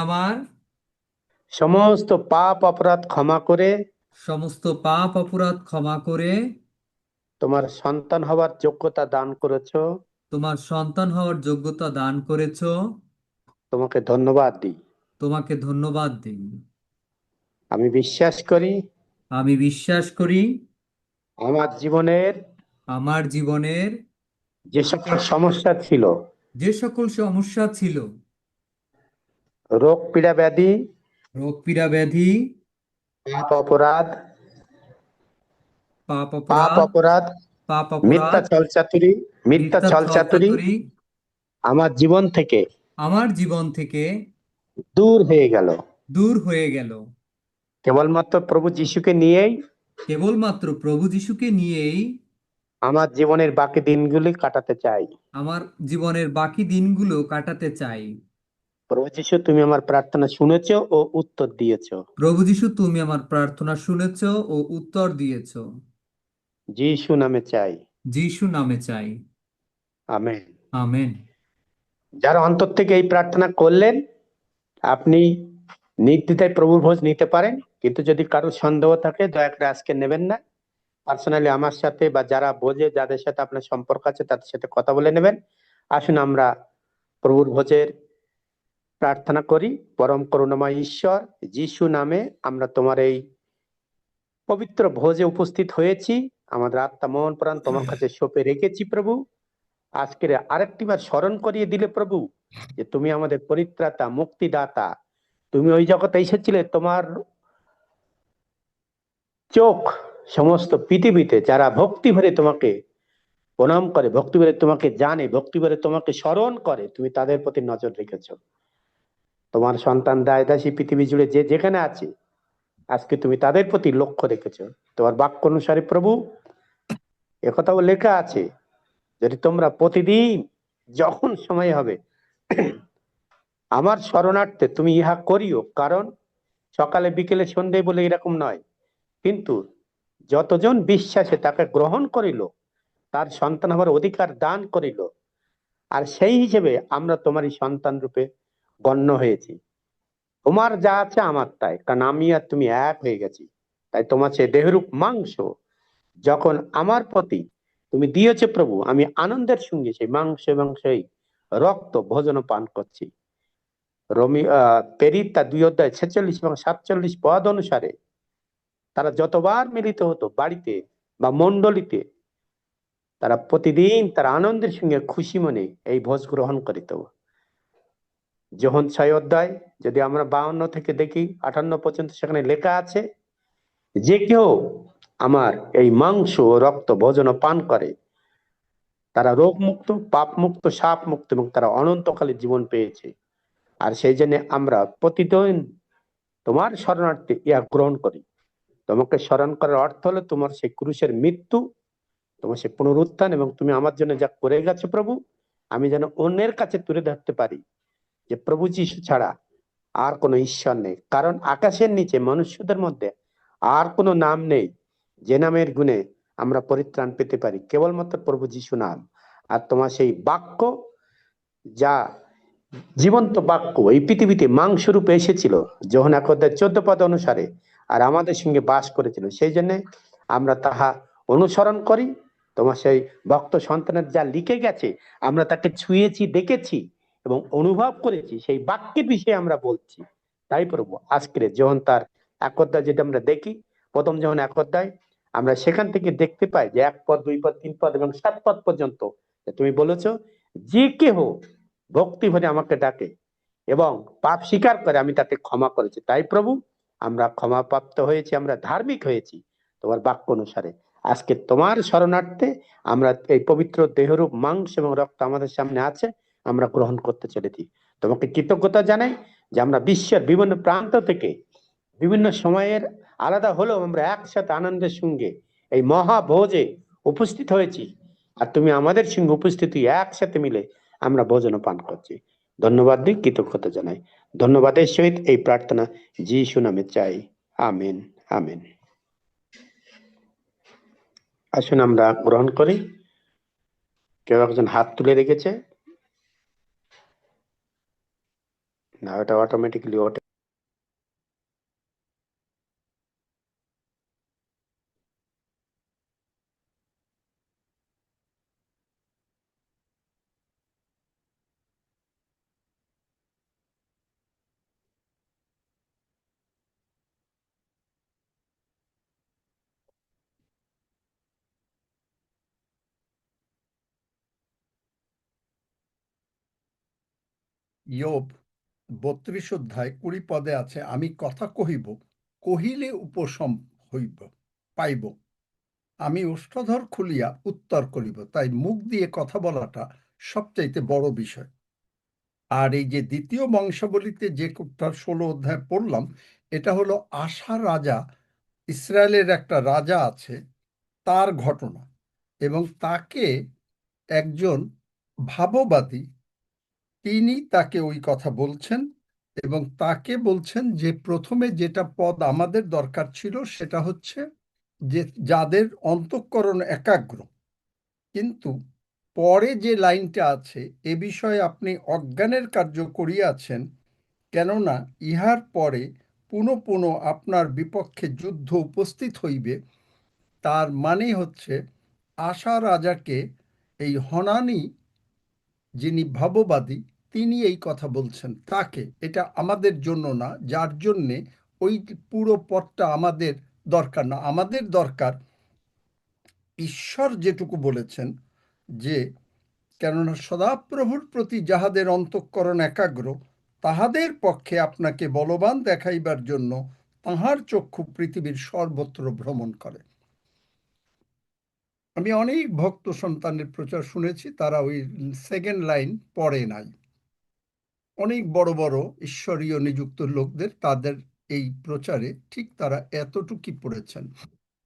আমার সমস্ত পাপ অপরাধ ক্ষমা করে তোমার সন্তান হওয়ার যোগ্যতা দান করেছো। তোমাকে ধন্যবাদ দিই। আমি বিশ্বাস করি আমার জীবনের যে সকল সমস্যা ছিল, রোগ পীড়া ব্যাধি, পাপ অপরাধ, মিথ্যা ছল চাতুরি আমার জীবন থেকে দূর হয়ে গেল। কেবলমাত্র প্রভু যিশুকে নিয়েই আমার জীবনের বাকি দিনগুলি কাটাতে চাই। প্রভু যিশু তুমি আমার প্রার্থনা শুনেছো ও উত্তর দিয়েছো। যিশু নামে চাই। আমেন। যারা অন্তর থেকে এই প্রার্থনা করলেন, আপনি নির্দ্বিধায় প্রভুর ভোজ নিতে পারেন, কিন্তু যদি কারো সন্দেহ থাকে দয়া করে আজকে নেবেন না। পার্সোনালি আমার সাথে বা যারা বোঝে, যাদের সাথে আপনার সম্পর্ক আছে তাদের সাথে কথা বলে নেবেন। আসুন আমরা প্রভুর ভোজের প্রার্থনা করি। পরম করুণাময় ঈশ্বর, যিশু নামে আমরা তোমার এই পবিত্র ভোজে উপস্থিত হয়েছি। আমাদের আত্মা মন প্রাণ তোমার কাছে সঁপে রেখেছি প্রভু। আজকের আরেকটি বার স্মরণ করিয়ে দিলে প্রভু যে তুমি আমাদের পরিত্রাতা, মুক্তিদাতা। তুমি ওই জগতে এসেছিলে, তোমার চোখ সমস্ত পৃথিবীতে যারা ভক্তি ভরে তোমাকে প্রণাম করে, ভক্তি ভরে তোমাকে জানে, ভক্তি ভরে তোমাকে স্মরণ করে, তুমি তাদের প্রতি নজর রেখেছো। তোমার সন্তান দায় দাসী পৃথিবী জুড়ে যে যেখানে আছে, আজকে তুমি তাদের প্রতি লক্ষ্য রেখেছো। তোমার বাক্য অনুসারে প্রভু একথাও লেখা আছে, যদি তোমরা প্রতিদিন যখন সময় হবে আমার শরণার্থে তুমি ইহা করিও, কারণ সকালে বিকেলে সন্ধ্যে বলে এরকম নয়, কিন্তু যতজন বিশ্বাসে তাকে গ্রহণ করিল তার সন্তান হবার অধিকার দান করিল, আর সেই হিসেবে আমরা তোমারই সন্তান রূপে গণ্য হয়েছি। তোমার যা আছে আমার তাই, কারণ আমি আর তুমি এক হয়ে গেছি। তাই তোমার সে দেহরূপ মাংস যখন আমার প্রতি তুমি দিয়েছে প্রভু, আমি আনন্দের সঙ্গে সেই মাংস এবং সেই রক্ত ভোজন পান করছি। পেরিত তার 2 অধ্যায় 46 এবং 47 পদ অনুসারে তারা যতবার মিলিত হতো বাড়িতে বা মণ্ডলীতে, তারা প্রতিদিন তারা আনন্দের সঙ্গে খুশি মনে এই ভোজ গ্রহণ করিত। যোহন 6 অধ্যায় যদি আমরা 52 থেকে দেখি 58 পর্যন্ত, সেখানে লেখা আছে যে কেউ আমার এই মাংস ও রক্ত ভোজন পান করে তারা রোগ মুক্ত, পাপ মুক্ত, সাপ মুক্ত এবং তারা অনন্তকালের জীবন পেয়েছে। আর সেই জন্য আমরা প্রতিদিন তোমার শরণার্থে ইহা গ্রহণ করি। তোমাকে স্মরণ করার অর্থ হলো তোমার সেই ক্রুশের মৃত্যু, তোমার সেই পুনরুত্থান, এবং তুমি আমার জন্য যা করে গেছো প্রভু, আমি যেন অন্যের কাছে তুলে ধরতে পারি যে প্রভু যীশু ছাড়া আর কোনো ঈশ্বর নেই। কারণ আকাশের নিচে মনুষ্যদের মধ্যে আর কোনো নাম নেই যে নামের গুণে আমরা পরিত্রাণ পেতে পারি, কেবলমাত্র প্রভু যীশু নাম। আর তোমার সেই বাক্য, যা জীবন্ত বাক্য, এই পৃথিবীতে মাংস রূপে এসেছিল যোহন 1 অধ্যায় 14 পদ অনুসারে, আর আমাদের সঙ্গে বাস করেছিল। সেই জন্য আমরা তাহা অনুসরণ করি। তোমার সেই ভক্ত সন্তানের যা লিখে গেছে আমরা তাকে ছুঁয়েছি, দেখেছি এবং অনুভব করেছি, সেই বাক্যের বিষয়ে আমরা বলছি। তাই প্রভু আজকের যোহন তার 1 অধ্যায় যদি আমরা দেখি, প্রথম যোহন 1 অধ্যায়, আমরা সেখান থেকে দেখতে পাই যে 1 পদ 2 পদ 3 পদ এবং 7 পদ পর্যন্ত তুমি বলেছো যে কেহ ভক্তি ভরে আমাকে ডাকে এবং পাপ স্বীকার করে আমি তাকে ক্ষমা করেছি। তাই প্রভু আমরা ক্ষমা প্রাপ্ত হয়েছি, আমরা ধার্মিক হয়েছি তোমার বাক্য অনুসারে। আজকে তোমার শরণার্থে আমরা এই পবিত্র দেহরূপ মাংস এবং রক্ত আমাদের সামনে আছে, আমরা গ্রহণ করতে চলেছি। তোমাকে কৃতজ্ঞতা জানাই যে আমরা বিশ্বের বিভিন্ন প্রান্ত থেকে বিভিন্ন সময়ের আলাদা হলেও আমরা একসাথে আনন্দের সঙ্গে এই মহাভোজে উপস্থিত হয়েছি, আর তুমি আমাদের সঙ্গে উপস্থিত হয়ে একসাথে মিলে আমরা ভোজন পান করছি। ধন্যবাদ দিই, কৃতজ্ঞতা জানাই। ধন্যবাদের সহিত এই প্রার্থনা যিশু নামে চাই, আমেন আমেন। আসুন আমরা গ্রহণ করি। কেউ একজন হাত তুলে রেখেছে না, ওটা অটোমেটিক্যালি ওঠে। ইয়োব 32 অধ্যায় 20 পদে আছে, আমি কথা কহিব, কহিলে উপশম হইব পাইব, আমি ওষ্ঠধর খুলিয়া উত্তর করিব। তাই মুখ দিয়ে কথা বলাটা সবচাইতে বড় বিষয়। আর এই যে 2 বংশাবলীতে যে 16 অধ্যায় পড়লাম, এটা হলো আশা রাজা, ইসরায়েলের একটা রাজা আছে, তার ঘটনা। এবং তাকে একজন ভাববাদী, তিনি তাকে ওই কথা বলছেন এবং তাকে বলছেন যে প্রথমে যেটা পদ আমাদের দরকার ছিল সেটা হচ্ছে যে যাদের অন্তঃকরণ একাগ্র। কিন্তু পরে যে লাইনটা আছে, এ বিষয়ে আপনি অজ্ঞানের কার্য করিয়াছেন, কেননা ইহার পরে পুনঃ পুনঃ আপনার বিপক্ষে যুদ্ধ উপস্থিত হইবে। তার মানে হচ্ছে আশা রাজাকে এই হনানি, যিনি ভাববাদী, তিনি এই কথা বলছেন তাকে। এটা আমাদের জন্য না, যার জন্যে ওই পুরো পথটা আমাদের দরকার না। আমাদের দরকার ঈশ্বর যেটুকু বলেছেন যে, কেননা সদাপ্রভুর প্রতি যাহাদের অন্তঃকরণ একাগ্র, তাহাদের পক্ষে আপনাকে বলবান দেখাইবার জন্য তাহার চক্ষু পৃথিবীর সর্বত্র ভ্রমণ করে। আমি অনেক ভক্ত সন্তানের প্রচার শুনেছি, তারা ওই 2nd লাইন পড়ে নাই। অনেক বড় বড় ঈশ্বরীয় নিযুক্ত লোকদের তাদের এই প্রচারে ঠিক তারা এতটুকুই পড়েছেন।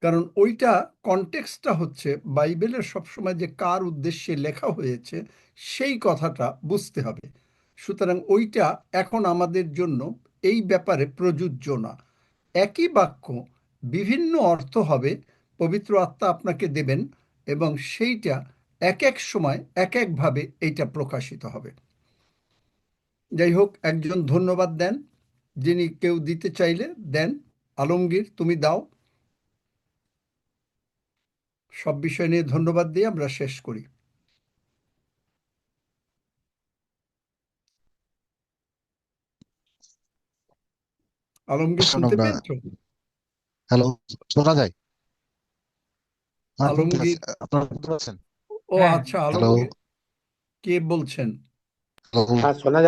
কারণ ওইটা কনটেক্সটটা হচ্ছে বাইবেলের সবসময় যে কার উদ্দেশ্যে লেখা হয়েছে সেই কথাটা বুঝতে হবে। সুতরাং ওইটা এখন আমাদের জন্য এই ব্যাপারে প্রযোজ্য না। একই বাক্য বিভিন্ন অর্থ হবে, পবিত্র আত্মা আপনাকে দেবেন এবং সেইটা এক এক সময় এক একভাবে এইটা প্রকাশিত হবে। যাই হোক, একজন ধন্যবাদ দেন, যিনি কেউ দিতে চাইলে দেন। আলমগীর, তুমি দাও। সব বিষয় নিয়ে ধন্যবাদ দিয়ে আমরা শেষ করি। আলমগীর শুনতে পেয়েছো? হ্যালো, শোনা যায়? হ্যাঁ, শুনতে আলমগীর, পাচ্ছি। আপনারা শুনতে পাচ্ছেন? ও হ্যাঁ, আচ্ছা, হ্যালো, আলমগীর কে বলছেন? হ্যালো। হ্যাঁ, শোনা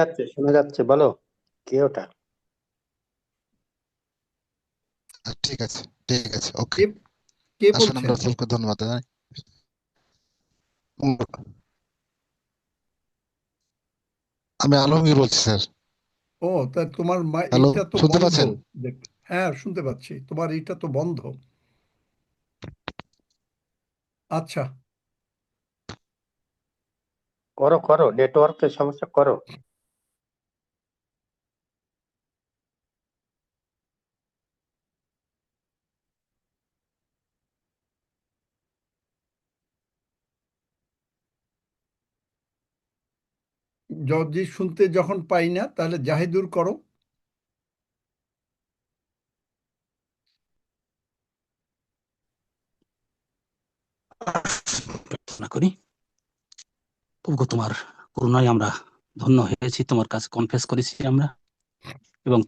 যাচ্ছে, বলো কে ওটা? ঠিক আছে, ঠিক আছে, ওকে। কে কে আসুন বলছেন? আমরা ফুলকে ধন্যবাদ জানাই। আমি আলমগীর বলছি স্যার। ও, তা তোমার হ্যালো, এইটা তো শুনতে বন্ধ পাচ্ছেন? দেখতে। হ্যাঁ, শুনতে পাচ্ছি, তোমার এইটা তো বন্ধ। আচ্ছা, করো, নেটওয়ার্কের সমস্যা, করো। যদি শুনতে যখন পাই না তাহলে জাহিদুর করো। প্রার্থনা করি। প্রভু, তোমার করুণায় আমরা ধন্য হয়েছি, তোমার কাছে কনফেস করেছি আমরা, এবং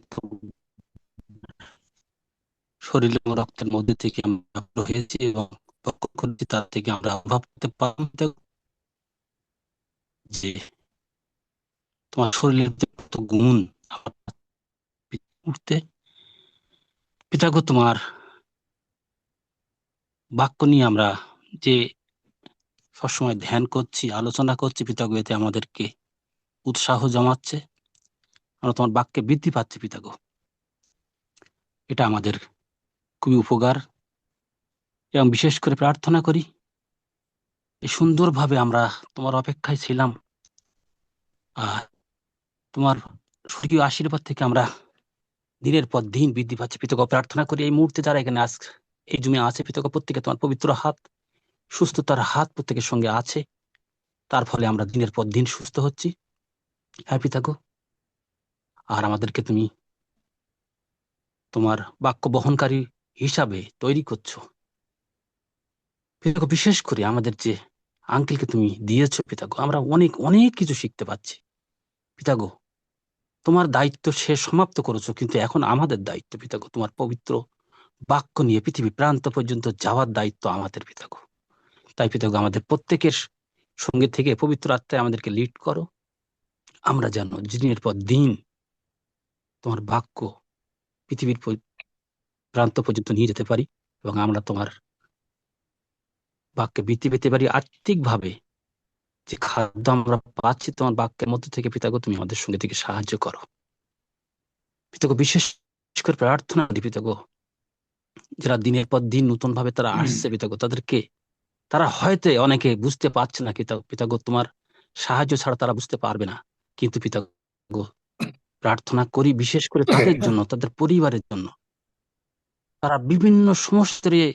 শরীর এবং রক্তের মধ্যে থেকে আমরা ভালো হয়েছি এবং ভক্ষণ করেছি, তার থেকে আমরা অনুভব করতে পারলাম যে তোমার শরীরের মধ্যে কত গুণ আমার উঠতে। পিতাগো, তোমার বাক্য নিয়ে আমরা যে সবসময় ধ্যান করছি, আলোচনা করছি, পিতাগো, এতে আমাদেরকে উৎসাহ জমাচ্ছে, আমরা তোমার বাক্যে বৃদ্ধি পাচ্ছি পিতাগো। এটা আমাদের খুবই উপকার, এবং বিশেষ করে প্রার্থনা করি এই সুন্দরভাবে আমরা তোমার অপেক্ষায় ছিলাম, আর তোমার স্বর্গীয় আশীর্বাদ থেকে আমরা দিনের পর দিন বৃদ্ধি পাচ্ছি পিতাগো। প্রার্থনা করি এই মুহূর্তে যারা এখানে আজ এই জমি আছে পিতাগো, প্রত্যেকে তোমার পবিত্র হাত, সুস্থতার হাত প্রত্যেকের সঙ্গে আছে, তার ফলে আমরা দিনের পর দিন সুস্থ হচ্ছি। হ্যাঁ পিতাগো, আর আমাদেরকে তুমি তোমার বাক্য বহনকারী হিসাবে তৈরি করছো পিতাগো। বিশেষ করে আমাদের যে আঙ্কেলকে তুমি দিয়েছো পিতাগো, আমরা অনেক অনেক কিছু শিখতে পাচ্ছি পিতাগো। তোমার দায়িত্ব শেষ সমাপ্ত করেছো, কিন্তু এখন আমাদের দায়িত্ব পিতাগো, তোমার পবিত্র বাক্য নিয়ে পৃথিবী প্রান্ত পর্যন্ত যাওয়ার দায়িত্ব আমাদের পিতাগো। তাই পিতাগো, আমাদের প্রত্যেকের সঙ্গে থেকে পবিত্র আত্মায় আমাদেরকে লিড করো, আমরা যেন দিনের পর দিন তোমার বাক্য পৃথিবীর প্রান্ত পর্যন্ত নিয়ে যেতে পারি, এবং আমরা তোমার বাক্যে বৃদ্ধি পেতে পারি আত্মিকভাবে। যে খাদ্য আমরা পাচ্ছি তোমার বাক্যের মধ্যে থেকে পিতাগো, তুমি আমাদের সঙ্গে থেকে সাহায্য করো পিতাগো। বিশেষ করে প্রার্থনা করি পিতাগো, যারা দিনের পর দিন নতুন ভাবে তারা আসছে পিতাগো, তাদেরকে তারা হয়তো অনেকে বুঝতে পারছে না পিতাগো, তোমার সাহায্য ছাড়া তারা বুঝতে পারবে না, কিন্তু পিতাগো প্রার্থনা করি বিশেষ করে তাদের জন্য, তাদের পরিবারের জন্য, তারা বিভিন্ন সমস্যায়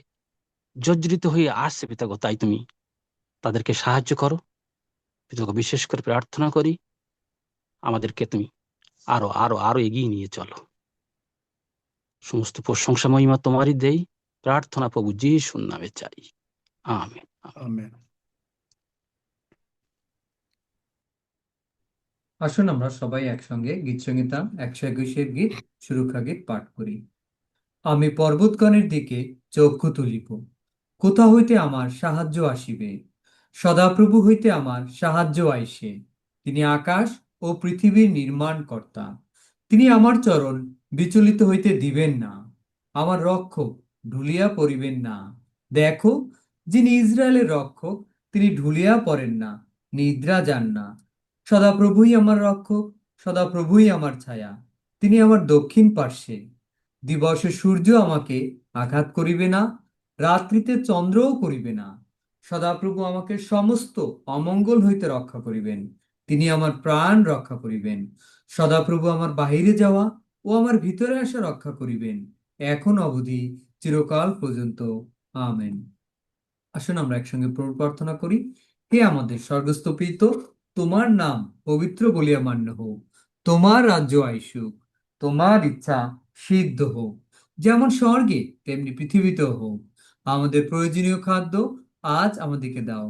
জর্জরিত হয়ে আসছে পিতাগো। তাই তুমি তাদেরকে সাহায্য করো পিতাগো। বিশেষ করে প্রার্থনা করি আমাদেরকে তুমি আরো আরো আরো এগিয়ে নিয়ে চলো। সমস্ত প্রশংসা মহিমা তোমারই দেই, প্রার্থনা প্রভু যিশুর নামে চাই, আমেন। আমেন। আসুন আমরা সবাই একসঙ্গে গীত সংহিতা 121 গীত সুরক্ষা গীত পাঠ করি। আমি পর্বতগণের দিকে চক্ষু তুলিব, কোথা হইতে আমার সাহায্য আসিবে? সদাপ্রভু হইতে আমার সাহায্য আইসে। তিনি আকাশ ও পৃথিবীর নির্মাণ কর্তা। তিনি আমার চরণ বিচলিত হইতে দিবেন না, আমার রক্ষক ঢুলিয়া পড়িবেন না। দেখো, যিনি ইসরায়েলের রক্ষক, তিনি ঢুলিয়া পড়েন না, নিদ্রা যান না। সদাপ্রভুই আমার রক্ষক, সদাপ্রভুই আমার ছায়া। তিনি আমার দক্ষিণ পার্শ্বে, দিবসে সূর্য আমাকে আঘাত করিবে না, রাত্রিতে চন্দ্রও করিবে না। সদাপ্রভু আমাকে সমস্ত অমঙ্গল হইতে রক্ষা করিবেন, তিনি আমার প্রাণ রক্ষা করিবেন। সদাপ্রভু আমার বাহিরে যাওয়া ও আমার ভিতরে আসা রক্ষা করিবেন, এখন অবধি চিরকাল পর্যন্ত। আমেন। আসুন আমরা একসঙ্গে প্রভু প্রার্থনা করি। হে আমাদের স্বর্গস্থ পিতা, তোমার নাম পবিত্র বলিয়া মান্য হোক, তোমার রাজ্য আইসুক, তোমার ইচ্ছা সিদ্ধ হোক, যেমন স্বর্গে তেমনি পৃথিবীতেও হোক। আমাদের প্রয়োজনীয় খাদ্য আজ আমাদেরকে দাও,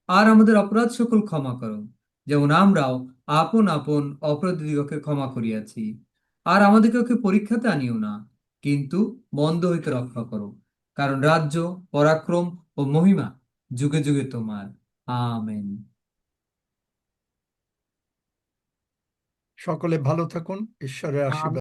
আর আমাদের অপরাধ সকল ক্ষমা করো, যেমন আমরাও আপন আপন অপরাধীদিগকে ক্ষমা করিয়াছি। আর আমাদেরকে পরীক্ষাতে আনিও না, কিন্তু মন্দ হইতে রক্ষা করো, কারণ রাজ্য, পরাক্রম ও মহিমা যুগে যুগে তোমার। আমেন। সকলে ভালো থাকুন, ঈশ্বরের আশীর্বাদ।